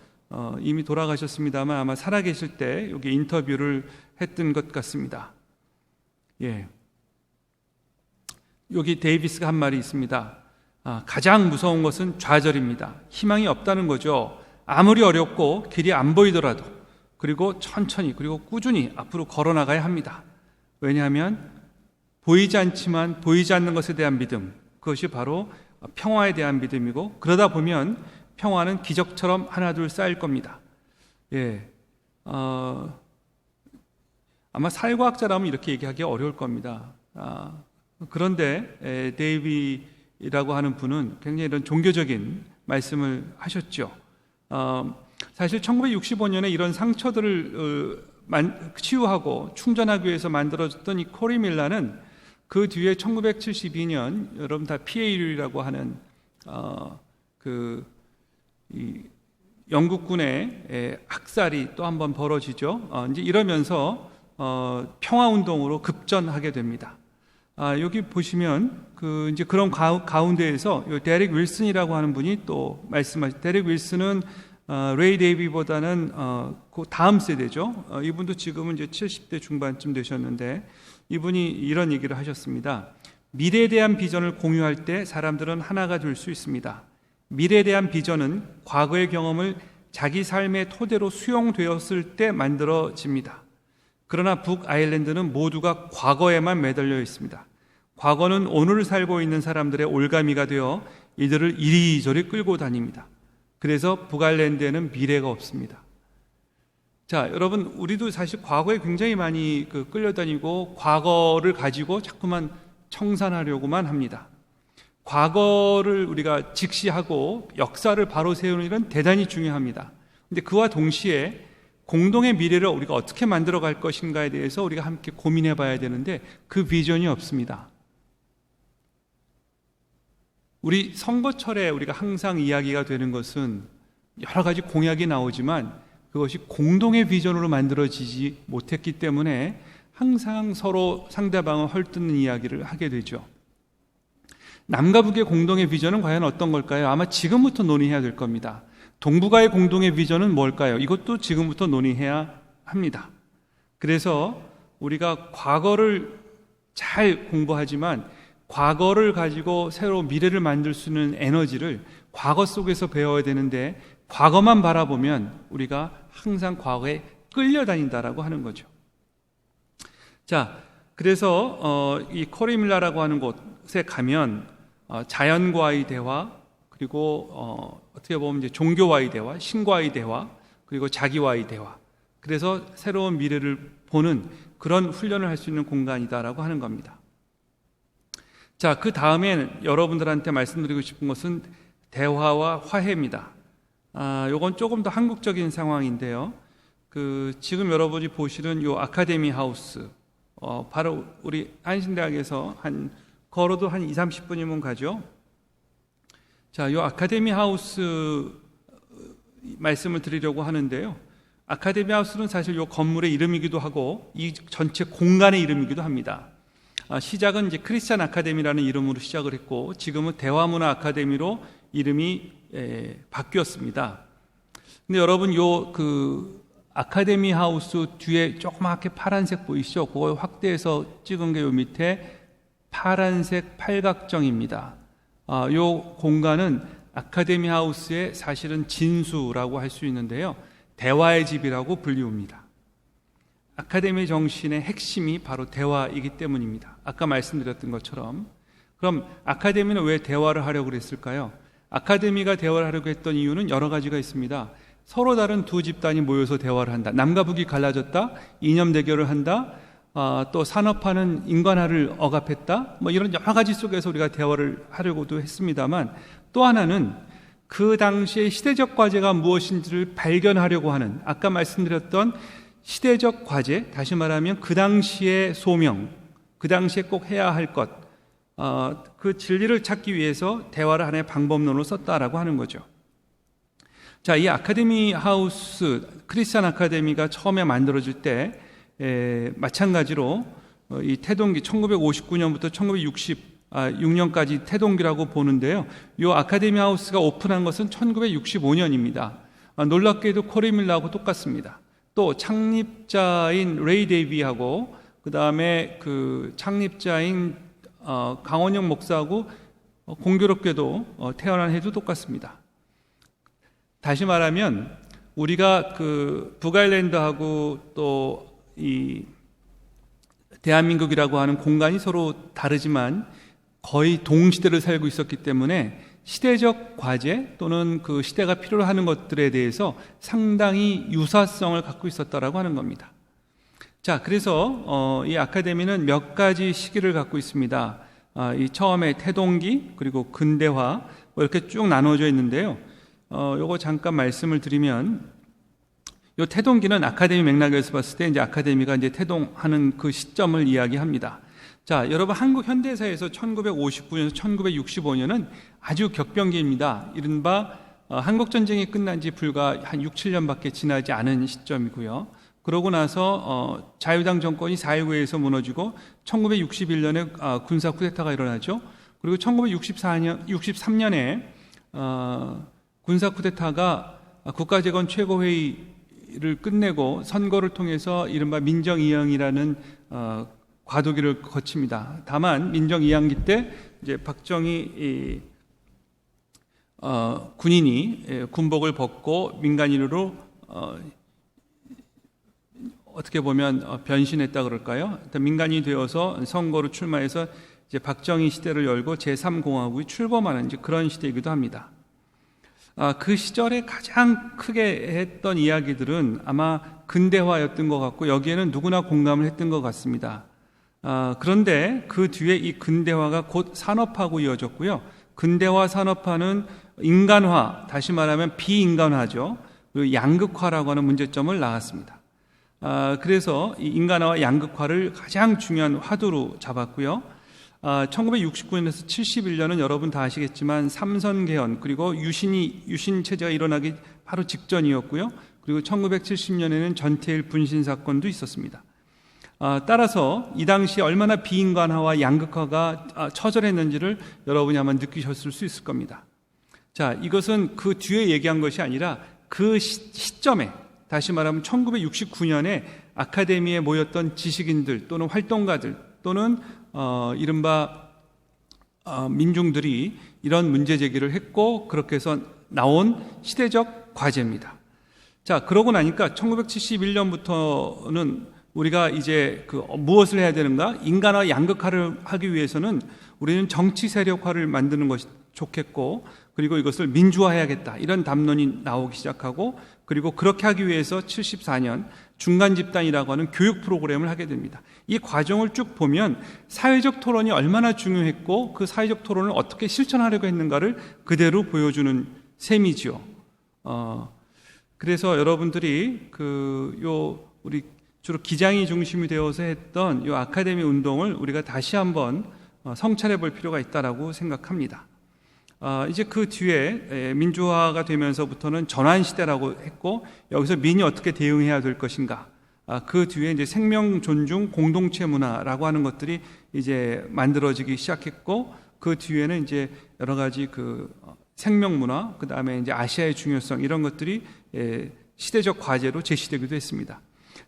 이미 돌아가셨습니다만 아마 살아계실 때 여기 인터뷰를 했던 것 같습니다. 예. 여기 데이비스가 한 말이 있습니다. 가장 무서운 것은 좌절입니다. 희망이 없다는 거죠. 아무리 어렵고 길이 안 보이더라도 그리고 천천히 그리고 꾸준히 앞으로 걸어나가야 합니다. 왜냐하면 보이지 않지만 보이지 않는 것에 대한 믿음, 그것이 바로 평화에 대한 믿음이고 그러다 보면 평화는 기적처럼 하나둘 쌓일 겁니다. 예, 아마 사회과학자라면 이렇게 얘기하기 어려울 겁니다. 그런데 데이비라고 하는 분은 굉장히 이런 종교적인 말씀을 하셨죠. 사실 1965년에 이런 상처들을 치유하고 충전하기 위해서 만들어졌던 이 코리 밀러는 그 뒤에 1972년 여러분 다 PAU라고 하는 이 영국군의 학살이 또 한 번 벌어지죠. 이제 이러면서 평화 운동으로 급전하게 됩니다. 여기 보시면 이제 그런 가운데에서 데릭 윌슨이라고 하는 분이 또 말씀하신, 데릭 윌슨은 레이 데이비보다는 그 다음 세대죠. 이분도 지금은 이제 70대 중반쯤 되셨는데 이분이 이런 얘기를 하셨습니다. 미래에 대한 비전을 공유할 때 사람들은 하나가 될 수 있습니다. 미래에 대한 비전은 과거의 경험을 자기 삶의 토대로 수용되었을 때 만들어집니다. 그러나 북아일랜드는 모두가 과거에만 매달려 있습니다. 과거는 오늘을 살고 있는 사람들의 올가미가 되어 이들을 이리저리 끌고 다닙니다. 그래서 북아일랜드에는 미래가 없습니다. 자, 여러분, 우리도 사실 과거에 굉장히 많이 끌려다니고 과거를 가지고 자꾸만 청산하려고만 합니다. 과거를 우리가 직시하고 역사를 바로 세우는 일은 대단히 중요합니다. 근데 그와 동시에 공동의 미래를 우리가 어떻게 만들어 갈 것인가에 대해서 우리가 함께 고민해 봐야 되는데 그 비전이 없습니다. 우리 선거철에 우리가 항상 이야기가 되는 것은 여러 가지 공약이 나오지만 그것이 공동의 비전으로 만들어지지 못했기 때문에 항상 서로 상대방을 헐뜯는 이야기를 하게 되죠. 남과 북의 공동의 비전은 과연 어떤 걸까요? 아마 지금부터 논의해야 될 겁니다. 동북아의 공동의 비전은 뭘까요? 이것도 지금부터 논의해야 합니다. 그래서 우리가 과거를 잘 공부하지만 과거를 가지고 새로 미래를 만들 수 있는 에너지를 과거 속에서 배워야 되는데 과거만 바라보면 우리가 항상 과거에 끌려다닌다라고 하는 거죠. 자, 그래서 이 코리 밀러라고 하는 곳에 가면 자연과의 대화, 그리고 어떻게 보면 이제 종교와의 대화, 신과의 대화, 그리고 자기와의 대화. 그래서 새로운 미래를 보는 그런 훈련을 할 수 있는 공간이다라고 하는 겁니다. 자, 그 다음엔 여러분들한테 말씀드리고 싶은 것은 대화와 화해입니다. 요건 조금 더 한국적인 상황인데요. 지금 여러분이 보시는 요 아카데미 하우스, 바로 우리 한신대학에서 걸어도 한 20-30분이면 가죠. 자, 요 아카데미 하우스 말씀을 드리려고 하는데요. 아카데미 하우스는 사실 요 건물의 이름이기도 하고 이 전체 공간의 이름이기도 합니다. 시작은 이제 크리스찬 아카데미라는 이름으로 시작을 했고 지금은 대화문화 아카데미로 이름이 바뀌었습니다. 근데 여러분 아카데미 하우스 뒤에 조그맣게 파란색 보이시죠? 그걸 확대해서 찍은 게 요 밑에 파란색 팔각정입니다. 요 공간은 아카데미 하우스의 사실은 진수라고 할 수 있는데요. 대화의 집이라고 불리웁니다. 아카데미 정신의 핵심이 바로 대화이기 때문입니다. 아까 말씀드렸던 것처럼. 그럼 아카데미는 왜 대화를 하려고 그랬을까요? 아카데미가 대화를 하려고 했던 이유는 여러 가지가 있습니다. 서로 다른 두 집단이 모여서 대화를 한다. 남과 북이 갈라졌다. 이념 대결을 한다. 또 산업화는 인간화를 억압했다. 이런 여러 가지 속에서 우리가 대화를 하려고도 했습니다만, 또 하나는 그 당시의 시대적 과제가 무엇인지를 발견하려고 하는, 아까 말씀드렸던 시대적 과제, 다시 말하면 그 당시의 소명, 그 당시에 꼭 해야 할 것, 그 진리를 찾기 위해서 대화를 하나의 방법론으로 썼다라고 하는 거죠. 자, 이 아카데미 하우스, 크리스찬 아카데미가 처음에 만들어질 때 마찬가지로 이 태동기 1959년부터 1966년까지 태동기라고 보는데요. 이 아카데미 하우스가 오픈한 것은 1965년입니다. 놀랍게도 코리 밀러하고 똑같습니다. 또 창립자인 레이 데이비하고 그 다음에 그 창립자인 강원영 목사하고 공교롭게도 태어난 해도 똑같습니다. 다시 말하면 우리가 그 북아일랜드하고 또 이 대한민국이라고 하는 공간이 서로 다르지만 거의 동시대를 살고 있었기 때문에 시대적 과제 또는 그 시대가 필요로 하는 것들에 대해서 상당히 유사성을 갖고 있었다라고 하는 겁니다. 자, 그래서 이 아카데미는 몇 가지 시기를 갖고 있습니다. 이 처음에 태동기, 그리고 근대화, 이렇게 쭉 나눠져 있는데요. 요거 잠깐 말씀을 드리면, 요 태동기는 아카데미 맥락에서 봤을 때 이제 아카데미가 이제 태동하는 그 시점을 이야기합니다. 자, 여러분, 한국 현대사에서 1959년에서 1965년은 아주 격변기입니다. 이른바 한국전쟁이 끝난 지 불과 한 6, 7년밖에 지나지 않은 시점이고요. 그러고 나서 자유당 정권이 4.19에서 무너지고 1961년에 군사 쿠데타가 일어나죠. 그리고 1963년에 군사 쿠데타가 국가재건 최고회의를 끝내고 선거를 통해서 이른바 민정이양이라는 과도기를 거칩니다. 다만 민정이양기 때 이제 박정희 군인이 군복을 벗고 민간인으로 어떻게 보면 변신했다 그럴까요? 민간인이 되어서 선거로 출마해서 이제 박정희 시대를 열고 제3공화국이 출범하는 이제 그런 시대이기도 합니다. 그 시절에 가장 크게 했던 이야기들은 아마 근대화였던 것 같고 여기에는 누구나 공감을 했던 것 같습니다. 그런데 그 뒤에 이 근대화가 곧 산업화고 이어졌고요. 근대화 산업화는 인간화, 다시 말하면 비인간화죠. 그리고 양극화라고 하는 문제점을 낳았습니다. 그래서 이 인간화와 양극화를 가장 중요한 화두로 잡았고요. 1969년에서 71년은 여러분 다 아시겠지만 삼선개헌 그리고 유신 체제가 일어나기 바로 직전이었고요. 그리고 1970년에는 전태일 분신 사건도 있었습니다. 따라서 이 당시 얼마나 비인간화와 양극화가 처절했는지를 여러분이 아마 느끼셨을 수 있을 겁니다. 자, 이것은 그 뒤에 얘기한 것이 아니라 그 시점에, 다시 말하면 1969년에 아카데미에 모였던 지식인들 또는 활동가들 또는 이른바 민중들이 이런 문제 제기를 했고 그렇게 해서 나온 시대적 과제입니다. 자, 그러고 나니까 1971년부터는 우리가 이제 무엇을 해야 되는가? 인간화 양극화를 하기 위해서는 우리는 정치 세력화를 만드는 것이 좋겠고, 그리고 이것을 민주화해야겠다. 이런 담론이 나오기 시작하고, 그리고 그렇게 하기 위해서 74년 중간 집단이라고 하는 교육 프로그램을 하게 됩니다. 이 과정을 쭉 보면 사회적 토론이 얼마나 중요했고, 그 사회적 토론을 어떻게 실천하려고 했는가를 그대로 보여주는 셈이지요. 그래서 여러분들이 우리 주로 기장이 중심이 되어서 했던 이 아카데미 운동을 우리가 다시 한번 성찰해 볼 필요가 있다라고 생각합니다. 이제 그 뒤에 민주화가 되면서부터는 전환 시대라고 했고, 여기서 민이 어떻게 대응해야 될 것인가. 그 뒤에 이제 생명 존중 공동체 문화라고 하는 것들이 이제 만들어지기 시작했고, 그 뒤에는 이제 여러 가지 생명 문화, 그 다음에 이제 아시아의 중요성 이런 것들이 시대적 과제로 제시되기도 했습니다.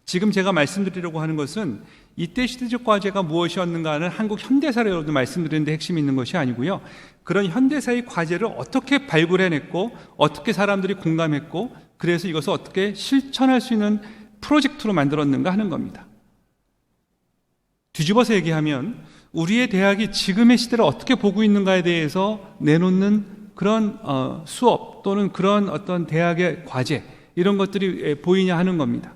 지금 제가 말씀드리려고 하는 것은 이때 시대적 과제가 무엇이었는가는 한국 현대사를 여러분 말씀드리는데 핵심이 있는 것이 아니고요. 그런 현대사의 과제를 어떻게 발굴해냈고 어떻게 사람들이 공감했고 그래서 이것을 어떻게 실천할 수 있는 프로젝트로 만들었는가 하는 겁니다. 뒤집어서 얘기하면 우리의 대학이 지금의 시대를 어떻게 보고 있는가에 대해서 내놓는 그런 수업 또는 그런 어떤 대학의 과제, 이런 것들이 보이냐 하는 겁니다.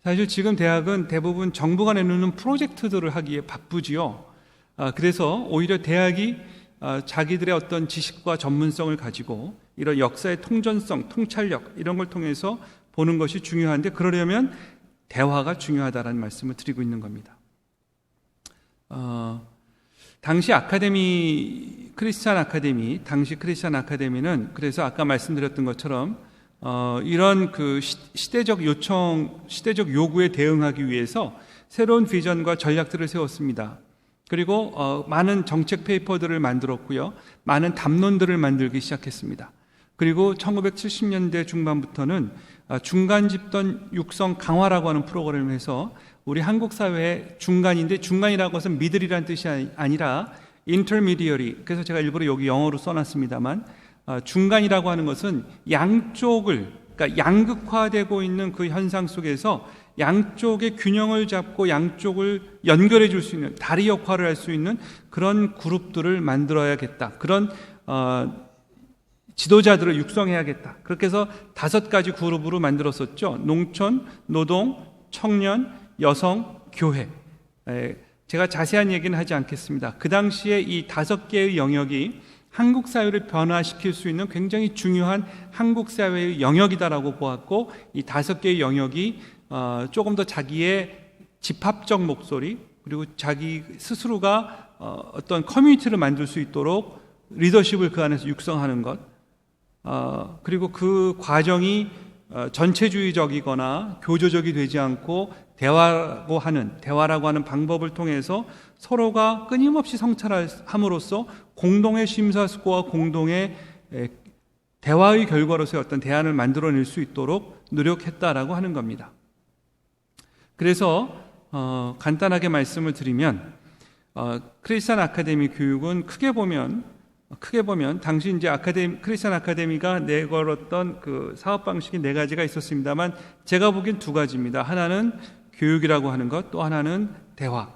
사실 지금 대학은 대부분 정부가 내놓는 프로젝트들을 하기에 바쁘지요. 그래서 오히려 대학이 자기들의 어떤 지식과 전문성을 가지고 이런 역사의 통전성, 통찰력 이런 걸 통해서 보는 것이 중요한데, 그러려면 대화가 중요하다는 말씀을 드리고 있는 겁니다. 당시 크리스찬 아카데미는 그래서 아까 말씀드렸던 것처럼 이런 그 시대적 요구에 대응하기 위해서 새로운 비전과 전략들을 세웠습니다. 그리고 많은 정책 페이퍼들을 만들었고요, 많은 담론들을 만들기 시작했습니다. 그리고 1970년대 중반부터는 중간 집단 육성 강화라고 하는 프로그램을 해서 우리 한국 사회의 중간인데, 중간이라고 해서 미들이라는 뜻이 아니라 intermediary, 그래서 제가 일부러 여기 영어로 써놨습니다만, 중간이라고 하는 것은 양쪽을, 그러니까 양극화되고 있는 그 현상 속에서 양쪽의 균형을 잡고 양쪽을 연결해 줄 수 있는 다리 역할을 할 수 있는 그런 그룹들을 만들어야겠다, 그런 지도자들을 육성해야겠다. 그렇게 해서 5가지 그룹으로 만들었었죠. 농촌, 노동, 청년, 여성, 교회. 제가 자세한 얘기는 하지 않겠습니다. 그 당시에 이 5개의 영역이 한국 사회를 변화시킬 수 있는 굉장히 중요한 한국 사회의 영역이다라고 보았고, 이 5개의 영역이 조금 더 자기의 집합적 목소리, 그리고 자기 스스로가 어떤 커뮤니티를 만들 수 있도록 리더십을 그 안에서 육성하는 것, 그리고 그 과정이 전체주의적이거나 교조적이 되지 않고 대화라고 하는 방법을 통해서 서로가 끊임없이 성찰함으로써 공동의 심사숙고와 공동의 대화의 결과로서의 어떤 대안을 만들어낼 수 있도록 노력했다라고 하는 겁니다. 그래서 간단하게 말씀을 드리면, 크리스찬 아카데미 교육은 크게 보면 당시 이제 크리스찬 아카데미가 내걸었던 그 사업 방식이 4가지가 있었습니다만, 제가 보기엔 2가지입니다. 하나는 교육이라고 하는 것, 또 하나는 대화.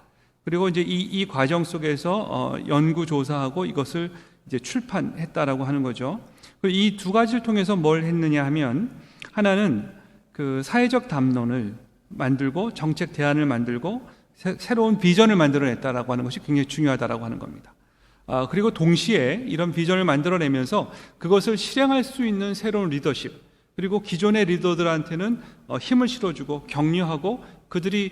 그리고 이제 이 과정 속에서 연구 조사하고 이것을 이제 출판했다라고 하는 거죠. 그리고 이 2가지를 통해서 뭘 했느냐 하면, 하나는 그 사회적 담론을 만들고 정책 대안을 만들고 새로운 비전을 만들어냈다라고 하는 것이 굉장히 중요하다라고 하는 겁니다. 그리고 동시에 이런 비전을 만들어내면서 그것을 실행할 수 있는 새로운 리더십, 그리고 기존의 리더들한테는 힘을 실어주고 격려하고 그들이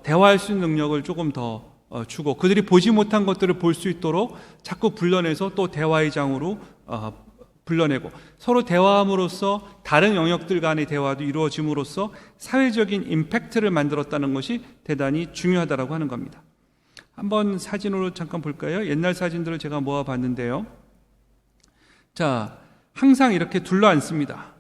대화할 수 있는 능력을 조금 더 주고, 그들이 보지 못한 것들을 볼 수 있도록 자꾸 불러내서 또 대화의 장으로 불러내고, 서로 대화함으로써 다른 영역들 간의 대화도 이루어짐으로써 사회적인 임팩트를 만들었다는 것이 대단히 중요하다고 하는 겁니다. 한번 사진으로 잠깐 볼까요? 옛날 사진들을 제가 모아봤는데요. 자, 항상 이렇게 둘러앉습니다.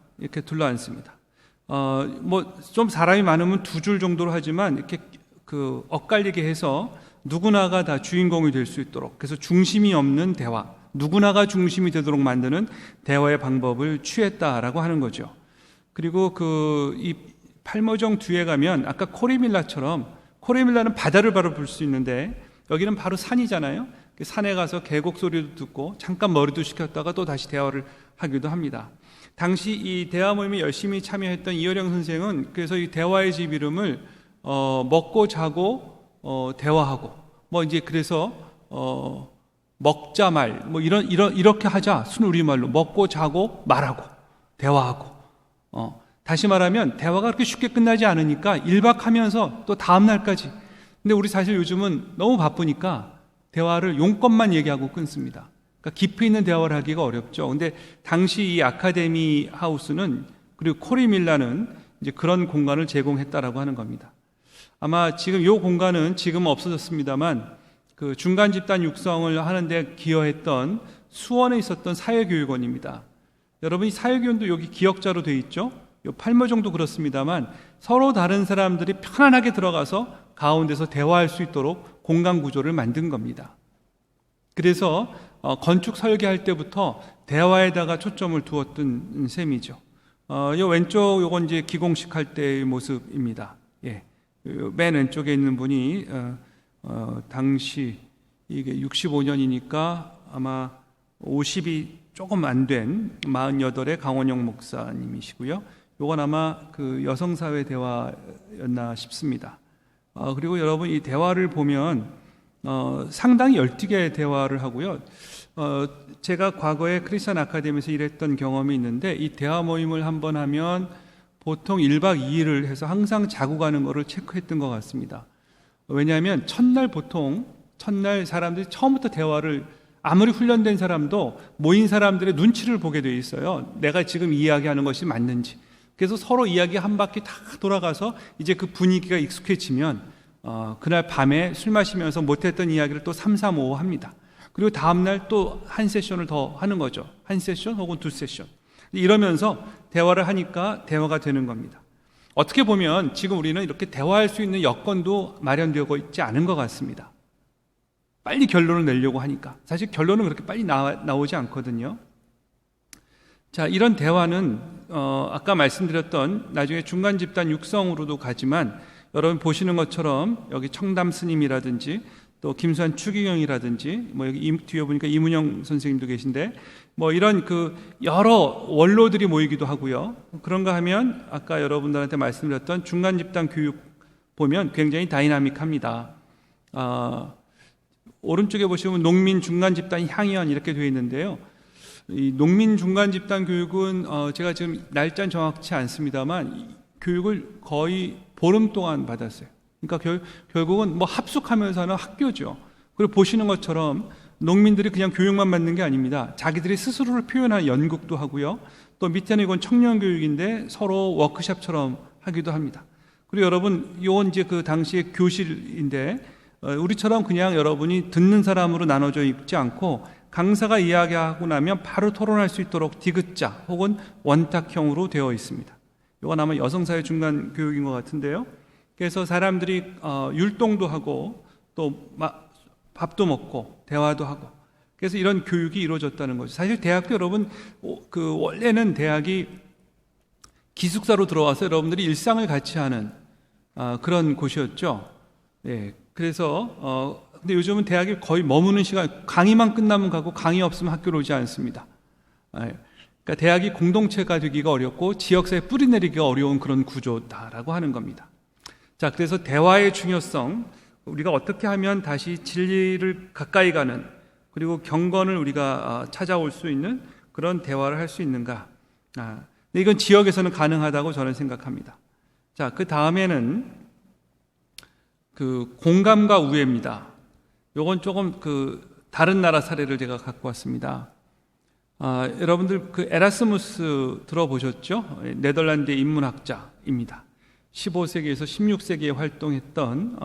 뭐 좀 사람이 많으면 2줄 정도로 하지만 이렇게 그 엇갈리게 해서 누구나가 다 주인공이 될 수 있도록, 그래서 중심이 없는 대화, 누구나가 중심이 되도록 만드는 대화의 방법을 취했다라고 하는 거죠. 그리고 이 팔모정 뒤에 가면 아까 코리밀라처럼, 코리밀라는 바다를 바로 볼 수 있는데 여기는 바로 산이잖아요. 산에 가서 계곡 소리도 듣고 잠깐 머리도 식혔다가 또 다시 대화를 하기도 합니다. 당시 이 대화 모임에 열심히 참여했던 이어령 선생은 그래서 이 대화의 집 이름을 먹고 자고 대화하고, 뭐 이제 그래서 먹자 말, 뭐 이렇게 하자, 순우리말로 먹고 자고 말하고 대화하고, 다시 말하면 대화가 그렇게 쉽게 끝나지 않으니까 1박 하면서 또 다음 날까지. 근데 우리 사실 요즘은 너무 바쁘니까 대화를 용건만 얘기하고 끊습니다. 그러니까 깊이 있는 대화를 하기가 어렵죠. 근데 당시 이 아카데미 하우스는, 그리고 코리밀라는 이제 그런 공간을 제공했다라고 하는 겁니다. 아마 지금 이 공간은 지금은 없어졌습니다만, 그 중간 집단 육성을 하는데 기여했던 수원에 있었던 사회교육원입니다. 여러분, 이 사회교육원도 여기 기역자로 되어 있죠. 이 팔모정도 그렇습니다만 서로 다른 사람들이 편안하게 들어가서 가운데서 대화할 수 있도록 공간 구조를 만든 겁니다. 그래서 건축 설계할 때부터 대화에다가 초점을 두었던 셈이죠. 요 왼쪽 요건 이제 기공식 할 때의 모습입니다. 예. 맨 왼쪽에 있는 분이 당시 이게 65년이니까 아마 50이 조금 안 된 48의 강원영 목사님이시고요. 요건 아마 그 여성사회 대화였나 싶습니다. 그리고 여러분 이 대화를 보면 상당히 열띠게 대화를 하고요. 제가 과거에 크리스천 아카데미에서 일했던 경험이 있는데 이 대화 모임을 한번 하면 보통 1박 2일을 해서 항상 자고 가는 거를 체크했던 것 같습니다. 왜냐하면 첫날 사람들이 처음부터 대화를 아무리 훈련된 사람도 모인 사람들의 눈치를 보게 돼 있어요. 내가 지금 이야기하는 것이 맞는지. 그래서 서로 이야기 한 바퀴 다 돌아가서 이제 그 분위기가 익숙해지면 그날 밤에 술 마시면서 못했던 이야기를 또 3, 4, 5 합니다. 그리고 다음날 또 한 세션을 더 하는 거죠. 한 세션 혹은 두 세션. 이러면서 대화를 하니까 대화가 되는 겁니다. 어떻게 보면 지금 우리는 이렇게 대화할 수 있는 여건도 마련되고 있지 않은 것 같습니다. 빨리 결론을 내려고 하니까. 사실 결론은 그렇게 빨리 나오지 않거든요. 자, 이런 대화는 아까 말씀드렸던 나중에 중간 집단 육성으로도 가지만 여러분 보시는 것처럼 여기 청담 스님이라든지 또 김수환 추기경이라든지 뭐 여기 뒤에 보니까 이문영 선생님도 계신데 뭐 이런 그 여러 원로들이 모이기도 하고요. 그런가 하면 아까 여러분들한테 말씀드렸던 중간 집단 교육 보면 굉장히 다이나믹합니다. 오른쪽에 보시면 농민 중간 집단 향연 이렇게 되어 있는데요. 이 농민 중간 집단 교육은 제가 지금 날짜는 정확치 않습니다만 이 교육을 거의 보름 동안 받았어요. 그러니까 결국은 뭐 합숙하면서 하는 학교죠. 그리고 보시는 것처럼 농민들이 그냥 교육만 받는 게 아닙니다. 자기들이 스스로를 표현하는 연극도 하고요. 또 밑에는 이건 청년 교육인데 서로 워크숍처럼 하기도 합니다. 그리고 여러분, 이건 이제 그 당시의 교실인데 우리처럼 그냥 여러분이 듣는 사람으로 나눠져 있지 않고 강사가 이야기하고 나면 바로 토론할 수 있도록 디귿자 혹은 원탁형으로 되어 있습니다. 이건 아마 여성사회 중간 교육인 것 같은데요. 그래서 사람들이 율동도 하고 또 밥도 먹고 대화도 하고 그래서 이런 교육이 이루어졌다는 거죠. 사실 대학도 여러분 그 원래는 대학이 기숙사로 들어와서 여러분들이 일상을 같이 하는 그런 곳이었죠. 예. 그래서 근데 요즘은 대학이 거의 머무는 시간 강의만 끝나면 가고 강의 없으면 학교로 오지 않습니다. 예. 그러니까 대학이 공동체가 되기가 어렵고 지역사회에 뿌리 내리기가 어려운 그런 구조다라고 하는 겁니다. 자, 그래서 대화의 중요성, 우리가 어떻게 하면 다시 진리를 가까이 가는 그리고 경건을 우리가 찾아올 수 있는 그런 대화를 할 수 있는가? 근데 이건 지역에서는 가능하다고 저는 생각합니다. 자, 그 다음에는 그 공감과 우애입니다. 요건 조금 그 다른 나라 사례를 제가 갖고 왔습니다. 여러분들 그 에라스무스 들어보셨죠? 네덜란드의 인문학자입니다. 15세기에서 16세기에 활동했던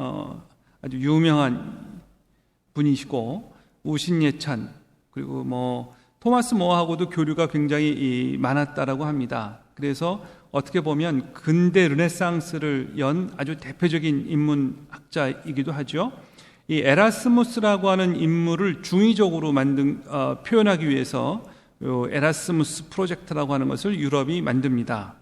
아주 유명한 분이시고 우신예찬 그리고 뭐 토마스 모어하고도 교류가 굉장히 많았다라고 합니다. 그래서 어떻게 보면 근대 르네상스를 연 아주 대표적인 인문학자이기도 하죠. 이 에라스무스라고 하는 인물을 중의적으로 표현하기 위해서 에라스무스 프로젝트라고 하는 것을 유럽이 만듭니다.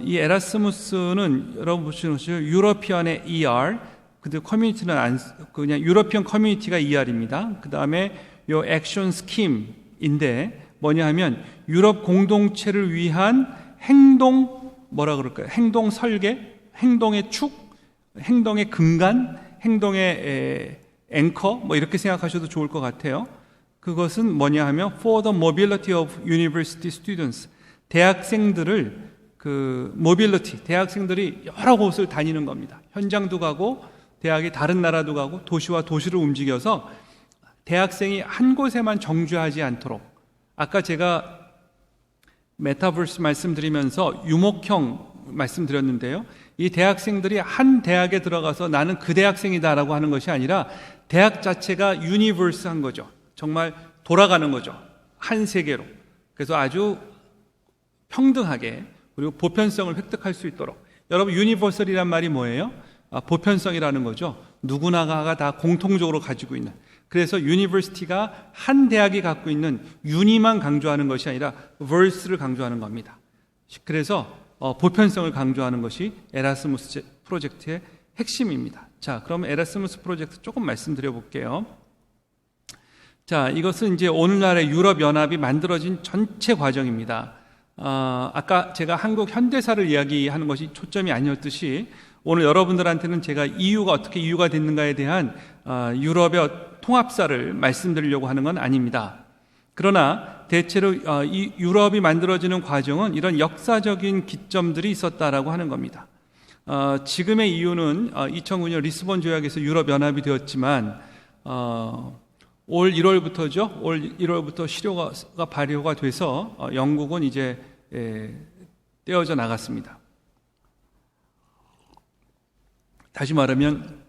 이 에라스무스는 여러분 보시는 것처럼 유러피언의 ER, 근데 커뮤니티는 그냥 유러피언 커뮤니티가 ER입니다. 그 다음에 요 액션 스킴인데 뭐냐 하면 유럽 공동체를 위한 행동 행동 설계, 행동의 축, 행동의 근간, 행동의 앵커 뭐 이렇게 생각하셔도 좋을 것 같아요. 그것은 뭐냐 하면 For the mobility of university students, 대학생들을 대학생들이 여러 곳을 다니는 겁니다. 현장도 가고 대학의 다른 나라도 가고 도시와 도시를 움직여서 대학생이 한 곳에만 정주하지 않도록, 아까 제가 메타버스 말씀드리면서 유목형 말씀드렸는데요. 이 대학생들이 한 대학에 들어가서 나는 그 대학생이다라고 하는 것이 아니라 대학 자체가 유니버스한 거죠. 정말 돌아가는 거죠. 한 세계로. 그래서 아주 평등하게 그리고 보편성을 획득할 수 있도록. 여러분 유니버설이란 말이 뭐예요? 보편성이라는 거죠. 누구나가 다 공통적으로 가지고 있는, 그래서 유니버시티가 한 대학이 갖고 있는 유니만 강조하는 것이 아니라 verse를 강조하는 겁니다. 그래서 보편성을 강조하는 것이 에라스무스 프로젝트의 핵심입니다. 자, 그럼 에라스무스 프로젝트 조금 말씀드려 볼게요. 자, 이것은 이제 오늘날의 유럽 연합이 만들어진 전체 과정입니다. 아까 제가 한국 현대사를 이야기하는 것이 초점이 아니었듯이 오늘 여러분들한테는 제가 EU가 어떻게 EU가 됐는가에 대한 유럽의 통합사를 말씀드리려고 하는 건 아닙니다. 그러나 대체로 이 유럽이 만들어지는 과정은 이런 역사적인 기점들이 있었다라고 하는 겁니다. 지금의 EU는 2009년 리스본 조약에서 유럽 연합이 되었지만 올 1월부터죠. 올 1월부터 실효가 발효가 돼서 영국은 이제 떼어져 나갔습니다. 다시 말하면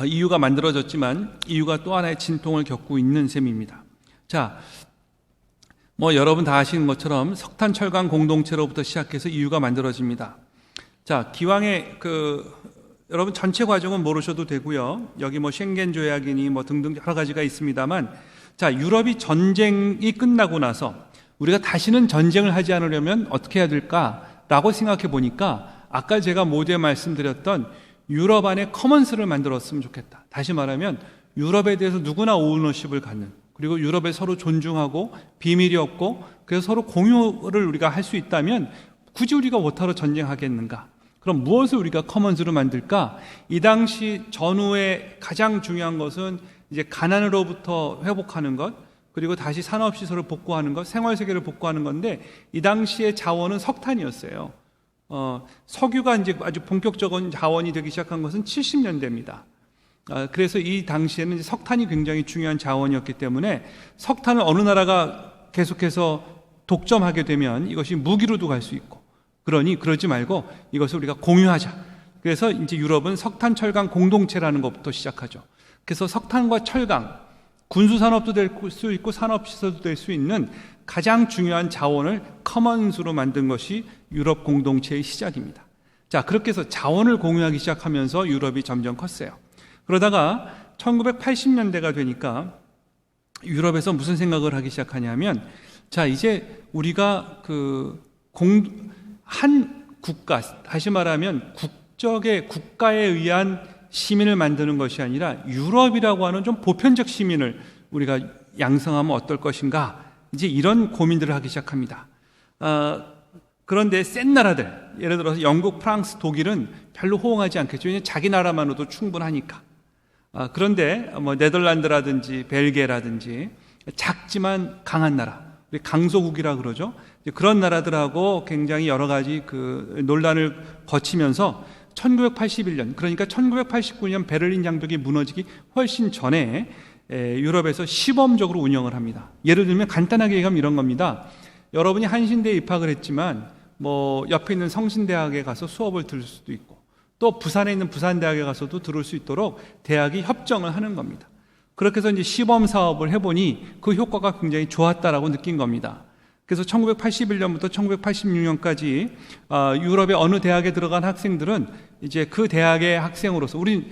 EU가 만들어졌지만 EU가 또 하나의 진통을 겪고 있는 셈입니다. 자, 여러분 다 아시는 것처럼 석탄 철강 공동체로부터 시작해서 EU가 만들어집니다. 자, 기왕에 여러분 전체 과정은 모르셔도 되고요. 여기 �schengen 조약이니 등등 여러 가지가 있습니다만, 자, 유럽이 전쟁이 끝나고 나서 우리가 다시는 전쟁을 하지 않으려면 어떻게 해야 될까라고 생각해 보니까 아까 제가 모두에 말씀드렸던 유럽 안에 커먼스를 만들었으면 좋겠다. 다시 말하면 유럽에 대해서 누구나 오너십을 갖는, 그리고 유럽에 서로 존중하고 비밀이 없고 그래서 서로 공유를 우리가 할 수 있다면 굳이 우리가 뭐하러 전쟁하겠는가? 그럼 무엇을 우리가 커먼스로 만들까? 이 당시 전후의 가장 중요한 것은 이제 가난으로부터 회복하는 것, 그리고 다시 산업시설을 복구하는 것, 생활세계를 복구하는 건데 이 당시의 자원은 석탄이었어요. 석유가 이제 아주 본격적인 자원이 되기 시작한 것은 70년대입니다. 그래서 이 당시에는 이제 석탄이 굉장히 중요한 자원이었기 때문에 석탄을 어느 나라가 계속해서 독점하게 되면 이것이 무기로도 갈 수 있고, 그러지 말고 이것을 우리가 공유하자. 그래서 이제 유럽은 석탄 철강 공동체라는 것부터 시작하죠. 그래서 석탄과 철강, 군수산업도 될 수 있고 산업시설도 될 수 있는 가장 중요한 자원을 커먼스로 만든 것이 유럽 공동체의 시작입니다. 자, 그렇게 해서 자원을 공유하기 시작하면서 유럽이 점점 컸어요. 그러다가 1980년대가 되니까 유럽에서 무슨 생각을 하기 시작하냐면, 자, 이제 우리가 한 국가, 다시 말하면 국가에 의한 시민을 만드는 것이 아니라 유럽이라고 하는 좀 보편적 시민을 우리가 양성하면 어떨 것인가, 이제 이런 고민들을 하기 시작합니다. 그런데 센 나라들, 예를 들어서 영국, 프랑스, 독일은 별로 호응하지 않겠죠. 왜냐하면 자기 나라만으로도 충분하니까. 그런데 네덜란드라든지 벨기에라든지 작지만 강한 나라, 우리 강소국이라 그러죠. 그런 나라들하고 굉장히 여러 가지 논란을 거치면서 1981년, 그러니까 1989년 베를린 장벽이 무너지기 훨씬 전에 유럽에서 시범적으로 운영을 합니다. 예를 들면 간단하게 얘기하면 이런 겁니다. 여러분이 한신대에 입학을 했지만 옆에 있는 성신대학에 가서 수업을 들을 수도 있고, 또 부산에 있는 부산대학에 가서도 들을 수 있도록 대학이 협정을 하는 겁니다. 그렇게 해서 이제 시범 사업을 해보니 그 효과가 굉장히 좋았다라고 느낀 겁니다. 그래서 1981년부터 1986년까지 유럽의 어느 대학에 들어간 학생들은 이제 그 대학의 학생으로서, 우린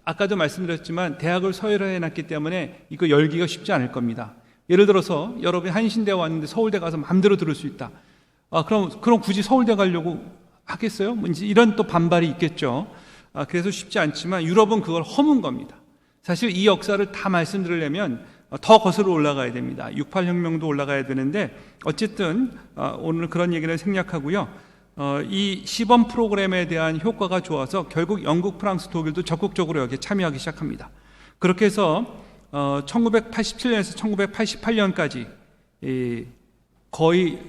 아까도 말씀드렸지만 대학을 서열해 놨기 때문에 이거 열기가 쉽지 않을 겁니다. 예를 들어서 여러분이 한신대 왔는데 서울대 가서 마음대로 들을 수 있다. 그럼 굳이 서울대 가려고 하겠어요? 이제 이런 또 반발이 있겠죠. 그래서 쉽지 않지만 유럽은 그걸 허문 겁니다. 사실 이 역사를 다 말씀드리려면 더 거슬러 올라가야 됩니다. 68혁명도 올라가야 되는데 어쨌든 오늘 그런 얘기를 생략하고요. 이 시범 프로그램에 대한 효과가 좋아서 결국 영국, 프랑스, 독일도 적극적으로 여기에 참여하기 시작합니다. 그렇게 해서 1987년에서 1988년까지 거의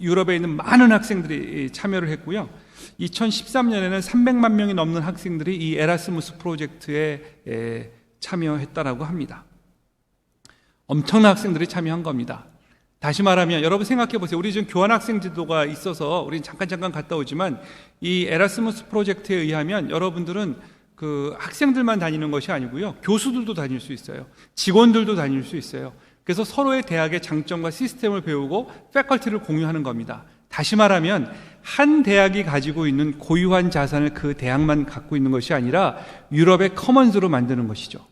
유럽에 있는 많은 학생들이 참여를 했고요. 2013년에는 300만 명이 넘는 학생들이 이 에라스무스 프로젝트에 참여했다라고 합니다. 엄청난 학생들이 참여한 겁니다. 다시 말하면 여러분 생각해 보세요. 우리 지금 교환학생 제도가 있어서 우리 잠깐 갔다 오지만 이 에라스무스 프로젝트에 의하면 여러분들은 학생들만 다니는 것이 아니고요. 교수들도 다닐 수 있어요. 직원들도 다닐 수 있어요. 그래서 서로의 대학의 장점과 시스템을 배우고 패컬티를 공유하는 겁니다. 다시 말하면 한 대학이 가지고 있는 고유한 자산을 그 대학만 갖고 있는 것이 아니라 유럽의 커먼즈로 만드는 것이죠.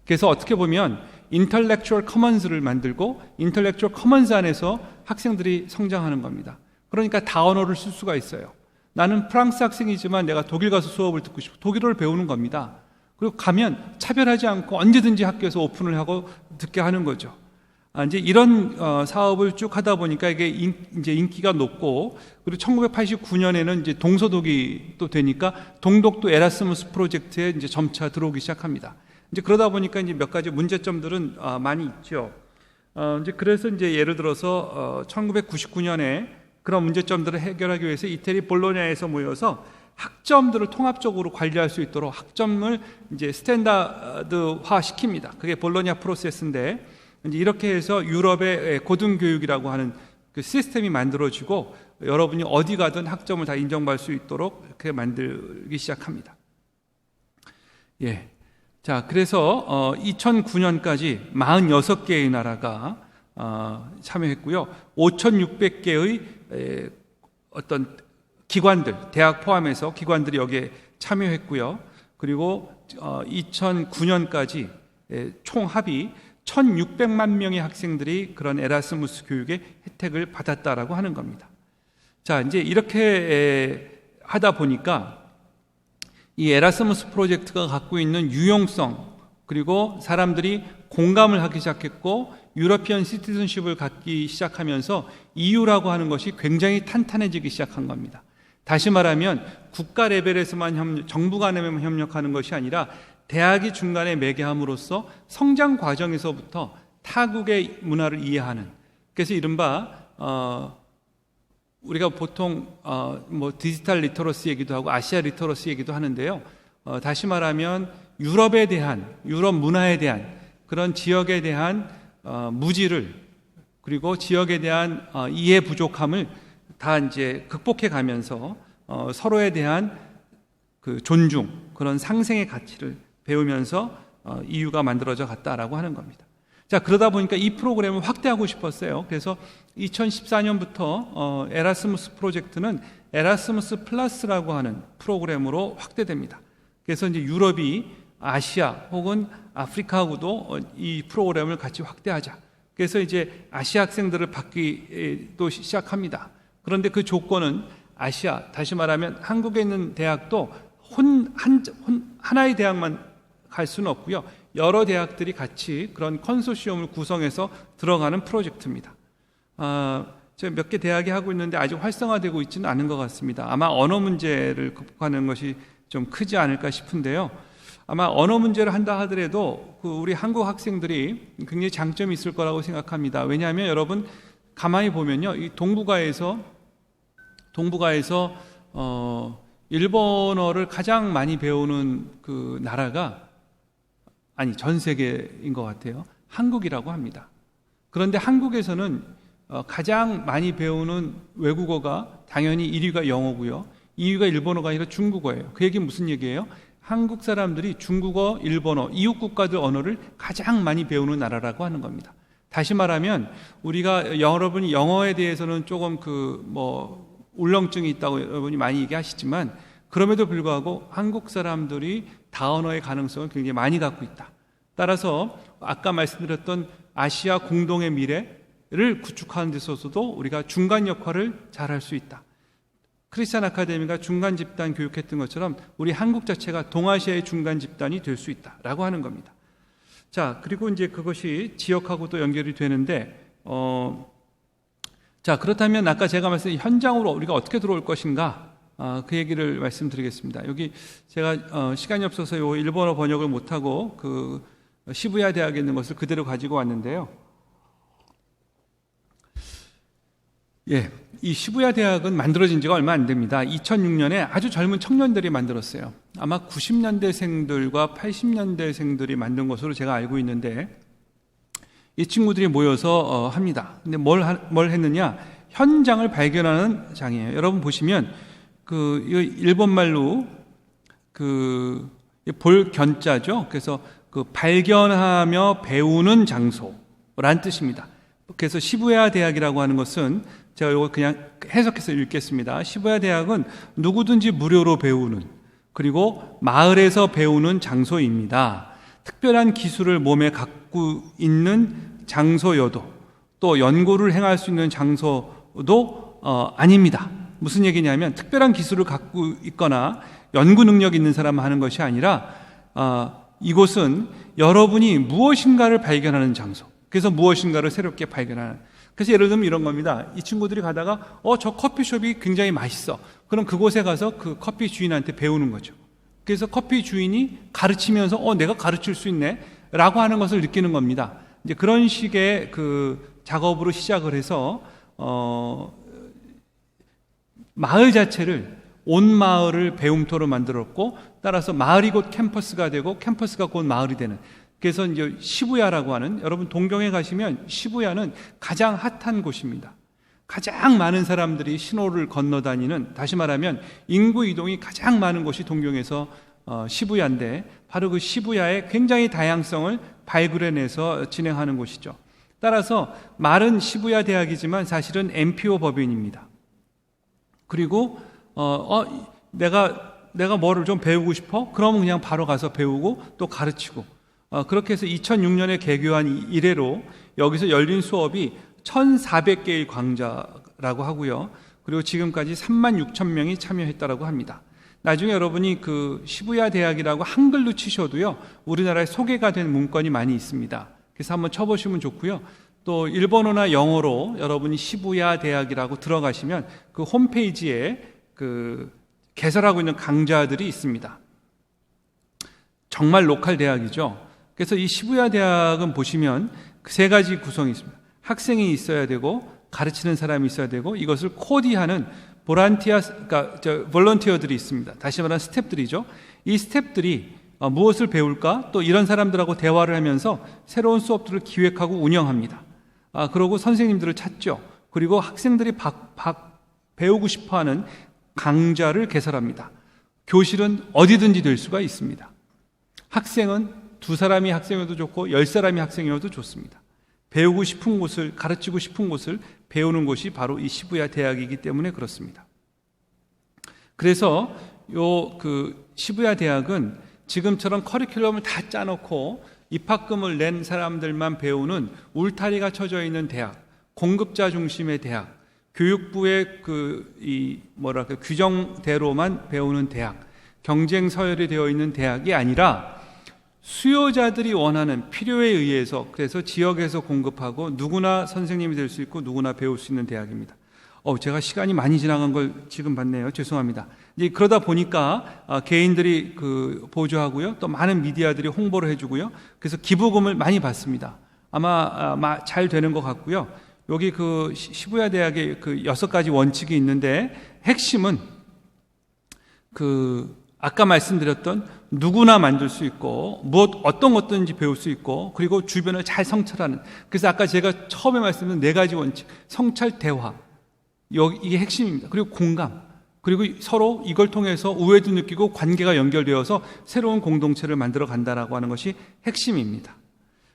그래서 어떻게 보면 인텔렉추얼 커먼즈를 만들고 인텔렉추얼 커먼즈 안에서 학생들이 성장하는 겁니다. 그러니까 다언어를 쓸 수가 있어요. 나는 프랑스 학생이지만 내가 독일 가서 수업을 듣고 싶고 독일어를 배우는 겁니다. 그리고 가면 차별하지 않고 언제든지 학교에서 오픈을 하고 듣게 하는 거죠. 이제 이런 사업을 쭉 하다 보니까 이게 이제 인기가 높고, 그리고 1989년에는 이제 동서독이 또 되니까 동독도 에라스무스 프로젝트에 이제 점차 들어오기 시작합니다. 이제 그러다 보니까 이제 몇 가지 문제점들은 많이 있죠. 이제 그래서 이제 예를 들어서 1999년에 그런 문제점들을 해결하기 위해서 이태리 볼로냐에서 모여서 학점들을 통합적으로 관리할 수 있도록 학점을 이제 스탠다드화 시킵니다. 그게 볼로냐 프로세스인데, 이제 이렇게 해서 유럽의 고등교육이라고 하는 그 시스템이 만들어지고 여러분이 어디 가든 학점을 다 인정받을 수 있도록 그렇게 만들기 시작합니다. 예. 자, 그래서 2009년까지 46개의 나라가 참여했고요. 5,600개의 어떤 기관들, 대학 포함해서 기관들이 여기에 참여했고요. 그리고 2009년까지 총 합이 1,600만 명의 학생들이 그런 에라스무스 교육의 혜택을 받았다라고 하는 겁니다. 자, 이제 이렇게 하다 보니까 이 에라스무스 프로젝트가 갖고 있는 유용성, 그리고 사람들이 공감을 하기 시작했고 유러피언 시티즌십을 갖기 시작하면서 EU라고 하는 것이 굉장히 탄탄해지기 시작한 겁니다. 다시 말하면 국가 레벨에서만 정부 간에만 협력하는 것이 아니라 대학이 중간에 매개함으로써 성장 과정에서부터 타국의 문화를 이해하는, 그래서 이른바 우리가 보통 뭐 디지털 리터러시 얘기도 하고 아시아 리터러시 얘기도 하는데요. 다시 말하면 유럽에 대한, 유럽 문화에 대한 그런 지역에 대한 무지를, 그리고 지역에 대한 이해 부족함을 다 이제 극복해 가면서 서로에 대한 그 존중, 그런 상생의 가치를 배우면서 EU가 만들어져 갔다라고 하는 겁니다. 자, 그러다 보니까 이 프로그램을 확대하고 싶었어요. 그래서 2014년부터 에라스무스 프로젝트는 에라스무스 플러스라고 하는 프로그램으로 확대됩니다. 그래서 이제 유럽이 아시아 혹은 아프리카하고도 이 프로그램을 같이 확대하자. 그래서 이제 아시아 학생들을 받기도 시작합니다. 그런데 그 조건은 아시아, 다시 말하면 한국에 있는 대학도 하나의 대학만 갈 수는 없고요. 여러 대학들이 같이 그런 컨소시엄을 구성해서 들어가는 프로젝트입니다. 제가 몇 개 대학이 하고 있는데 아직 활성화되고 있지는 않은 것 같습니다. 아마 언어 문제를 극복하는 것이 좀 크지 않을까 싶은데요. 아마 언어 문제를 한다 하더라도 우리 한국 학생들이 굉장히 장점이 있을 거라고 생각합니다. 왜냐하면 여러분 가만히 보면요, 이 동북아에서 일본어를 가장 많이 배우는 그 나라가, 아니 전 세계인 것 같아요, 한국이라고 합니다. 그런데 한국에서는 가장 많이 배우는 외국어가 당연히 1위가 영어고요, 2위가 일본어가 아니라 중국어예요. 그 얘기는 무슨 얘기예요? 한국 사람들이 중국어, 일본어, 이웃 국가들 언어를 가장 많이 배우는 나라라고 하는 겁니다. 다시 말하면 우리가 여러분이 영어에 대해서는 조금 울렁증이 있다고 여러분이 많이 얘기하시지만, 그럼에도 불구하고 한국 사람들이 다언어의 가능성을 굉장히 많이 갖고 있다. 따라서 아까 말씀드렸던 아시아 공동의 미래를 구축하는 데 있어서도 우리가 중간 역할을 잘할 수 있다. 크리스찬 아카데미가 중간 집단 교육했던 것처럼 우리 한국 자체가 동아시아의 중간 집단이 될 수 있다라고 하는 겁니다. 자, 그리고 이제 그것이 지역하고도 연결이 되는데, 자, 그렇다면 아까 제가 말씀드린 현장으로 우리가 어떻게 들어올 것인가, 그 얘기를 말씀드리겠습니다. 여기 제가 시간이 없어서 요 일본어 번역을 못하고 그 시부야 대학에 있는 것을 그대로 가지고 왔는데요. 예, 이 시부야 대학은 만들어진 지가 얼마 안 됩니다. 2006년에 아주 젊은 청년들이 만들었어요. 아마 90년대생들과 80년대생들이 만든 것으로 제가 알고 있는데, 이 친구들이 모여서 합니다. 근데 뭘 했느냐? 현장을 발견하는 장이에요. 여러분 보시면 일본말로 볼견자죠. 그래서 발견하며 배우는 장소란 뜻입니다. 그래서 시부야 대학이라고 하는 것은 제가 이거 그냥 해석해서 읽겠습니다. 시부야 대학은 누구든지 무료로 배우는, 그리고 마을에서 배우는 장소입니다. 특별한 기술을 몸에 갖고 있는 장소여도, 또 연구를 행할 수 있는 장소도 아닙니다. 무슨 얘기냐면 특별한 기술을 갖고 있거나 연구 능력 있는 사람만 하는 것이 아니라 이곳은 여러분이 무엇인가를 발견하는 장소, 그래서 무엇인가를 새롭게 발견하는. 그래서 예를 들면 이런 겁니다. 이 친구들이 가다가 저 커피숍이 굉장히 맛있어. 그럼 그곳에 가서 그 커피 주인한테 배우는 거죠. 그래서 커피 주인이 가르치면서 내가 가르칠 수 있네 라고 하는 것을 느끼는 겁니다. 이제 그런 식의 그 작업으로 시작을 해서 마을 자체를, 온 마을을 배움터로 만들었고, 따라서 마을이 곧 캠퍼스가 되고 캠퍼스가 곧 마을이 되는. 그래서 이제 시부야라고 하는, 여러분 동경에 가시면 시부야는 가장 핫한 곳입니다. 가장 많은 사람들이 신호를 건너다니는, 다시 말하면 인구 이동이 가장 많은 곳이 동경에서 시부야인데, 바로 그 시부야의 굉장히 다양성을 발굴해내서 진행하는 곳이죠. 따라서 말은 시부야 대학이지만 사실은 엠피오 법인입니다. 그리고 내가 뭐를 좀 배우고 싶어? 그러면 그냥 바로 가서 배우고 또 가르치고, 그렇게 해서 2006년에 개교한 이래로 여기서 열린 수업이 1,400개의 강좌라고 하고요. 그리고 지금까지 36,000명이 참여했다라고 합니다. 나중에 여러분이 그 시부야 대학이라고 한글로 치셔도요, 우리나라에 소개가 된 문건이 많이 있습니다. 그래서 한번 쳐보시면 좋고요. 또 일본어나 영어로 여러분이 시부야 대학이라고 들어가시면 그 홈페이지에 그 개설하고 있는 강좌들이 있습니다. 정말 로컬 대학이죠. 그래서 이 시부야 대학은 보시면 그 세 가지 구성이 있습니다. 학생이 있어야 되고, 가르치는 사람이 있어야 되고, 이것을 코디하는 볼런티어들이 있습니다. 다시 말하면 스태프들이죠. 이 스태프들이 무엇을 배울까? 또 이런 사람들하고 대화를 하면서 새로운 수업들을 기획하고 운영합니다. 그러고 선생님들을 찾죠. 그리고 학생들이 배우고 싶어하는 강좌를 개설합니다. 교실은 어디든지 될 수가 있습니다. 학생은 2사람이 학생이어도 좋고 10사람이 학생이어도 좋습니다. 배우고 싶은 곳을, 가르치고 싶은 곳을 배우는 곳이 바로 이 시부야 대학이기 때문에 그렇습니다. 그래서 그 시부야 대학은 지금처럼 커리큘럼을 다 짜놓고 입학금을 낸 사람들만 배우는 울타리가 쳐져 있는 대학, 공급자 중심의 대학, 교육부의 규정대로만 배우는 대학, 경쟁 서열이 되어 있는 대학이 아니라 수요자들이 원하는 필요에 의해서, 그래서 지역에서 공급하고 누구나 선생님이 될 수 있고 누구나 배울 수 있는 대학입니다. 제가 시간이 많이 지나간 걸 지금 봤네요. 죄송합니다. 이제 그러다 보니까 개인들이 보조하고요, 또 많은 미디어들이 홍보를 해주고요. 그래서 기부금을 많이 받습니다. 아마 잘 되는 것 같고요. 여기 그 시부야 대학의 그 6가지 원칙이 있는데, 핵심은 아까 말씀드렸던 누구나 만들 수 있고 어떤 것든지 배울 수 있고, 그리고 주변을 잘 성찰하는, 그래서 아까 제가 처음에 말씀드린 4가지 원칙, 성찰, 대화, 이게 핵심입니다. 그리고 공감, 그리고 서로 이걸 통해서 우애도 느끼고 관계가 연결되어서 새로운 공동체를 만들어 간다라고 하는 것이 핵심입니다.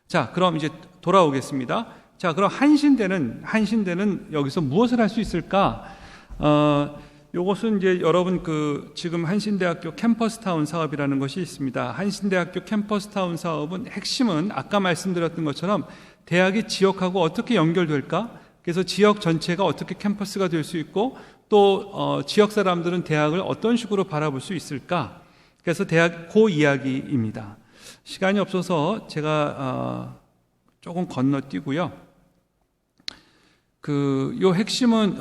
자, 그럼 이제 돌아오겠습니다. 자, 그럼 한신대는 여기서 무엇을 할 수 있을까? 요것은 이제 여러분 지금 한신대학교 캠퍼스타운 사업이라는 것이 있습니다. 한신대학교 캠퍼스타운 사업은 핵심은 아까 말씀드렸던 것처럼 대학이 지역하고 어떻게 연결될까? 그래서 지역 전체가 어떻게 캠퍼스가 될 수 있고, 또 지역 사람들은 대학을 어떤 식으로 바라볼 수 있을까? 그래서 대학 그 이야기입니다. 시간이 없어서 제가 조금 건너뛰고요. 요 핵심은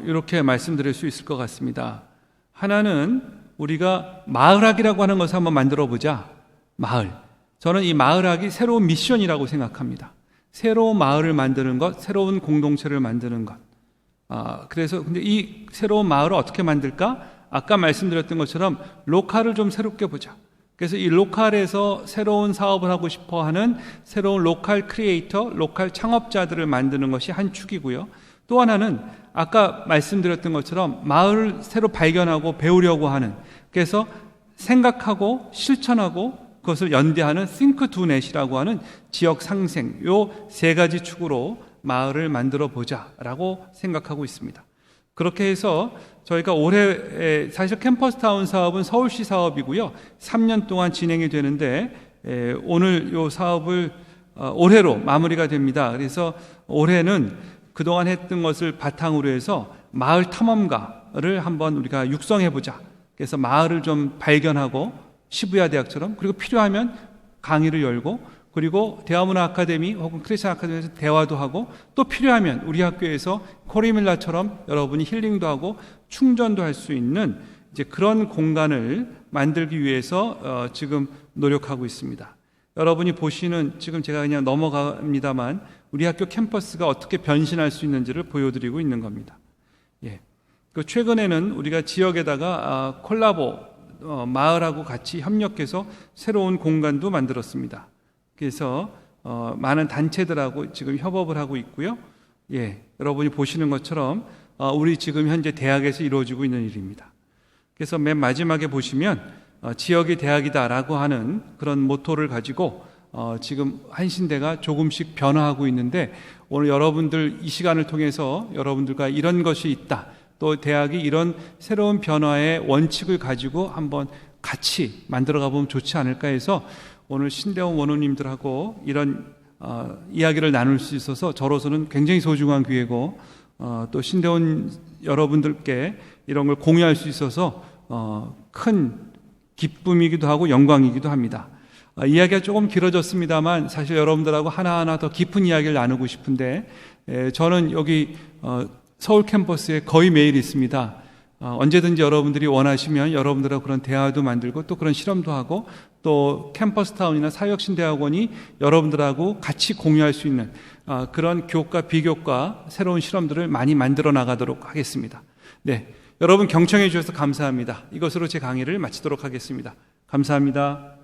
이렇게 말씀드릴 수 있을 것 같습니다. 하나는 우리가 마을학이라고 하는 것을 한번 만들어 보자. 마을. 저는 이 마을학이 새로운 미션이라고 생각합니다. 새로운 마을을 만드는 것, 새로운 공동체를 만드는 것. 그래서 근데 이 새로운 마을을 어떻게 만들까? 아까 말씀드렸던 것처럼 로컬을 좀 새롭게 보자. 그래서 이 로컬에서 새로운 사업을 하고 싶어 하는 새로운 로컬 크리에이터, 로컬 창업자들을 만드는 것이 한 축이고요. 또 하나는 아까 말씀드렸던 것처럼 마을을 새로 발견하고 배우려고 하는, 그래서 생각하고 실천하고 그것을 연대하는 think to net이라고 하는 지역 상생, 요 3가지 축으로 마을을 만들어 보자라고 생각하고 있습니다. 그렇게 해서 저희가 올해 사실 캠퍼스타운 사업은 서울시 사업이고요. 3년 동안 진행이 되는데 오늘 이 사업을 올해로 마무리가 됩니다. 그래서 올해는 그동안 했던 것을 바탕으로 해서 마을 탐험가를 한번 우리가 육성해 보자. 그래서 마을을 좀 발견하고 시부야 대학처럼, 그리고 필요하면 강의를 열고, 그리고 대화문화 아카데미 혹은 크리스천 아카데미에서 대화도 하고, 또 필요하면 우리 학교에서 코리밀라처럼 여러분이 힐링도 하고 충전도 할 수 있는 이제 그런 공간을 만들기 위해서 지금 노력하고 있습니다. 여러분이 보시는, 지금 제가 그냥 넘어갑니다만, 우리 학교 캠퍼스가 어떻게 변신할 수 있는지를 보여드리고 있는 겁니다. 예. 그 최근에는 우리가 지역에다가 콜라보, 마을하고 같이 협력해서 새로운 공간도 만들었습니다. 그래서 많은 단체들하고 지금 협업을 하고 있고요. 예, 여러분이 보시는 것처럼 우리 지금 현재 대학에서 이루어지고 있는 일입니다. 그래서 맨 마지막에 보시면 지역이 대학이다라고 하는 그런 모토를 가지고 지금 한신대가 조금씩 변화하고 있는데, 오늘 여러분들 이 시간을 통해서 여러분들과 이런 것이 있다, 또 대학이 이런 새로운 변화의 원칙을 가지고 한번 같이 만들어가 보면 좋지 않을까 해서 오늘 신대원 원우님들하고 이런 이야기를 나눌 수 있어서 저로서는 굉장히 소중한 기회고, 또 신대원 여러분들께 이런 걸 공유할 수 있어서 큰 기쁨이기도 하고 영광이기도 합니다. 이야기가 조금 길어졌습니다만 사실 여러분들하고 하나하나 더 깊은 이야기를 나누고 싶은데, 저는 여기 서울 캠퍼스에 거의 매일 있습니다. 언제든지 여러분들이 원하시면 여러분들하고 그런 대화도 만들고 또 그런 실험도 하고, 또 캠퍼스타운이나 사회혁신대학원이 여러분들하고 같이 공유할 수 있는 그런 교과, 비교과, 새로운 실험들을 많이 만들어 나가도록 하겠습니다. 네, 여러분 경청해 주셔서 감사합니다. 이것으로 제 강의를 마치도록 하겠습니다. 감사합니다.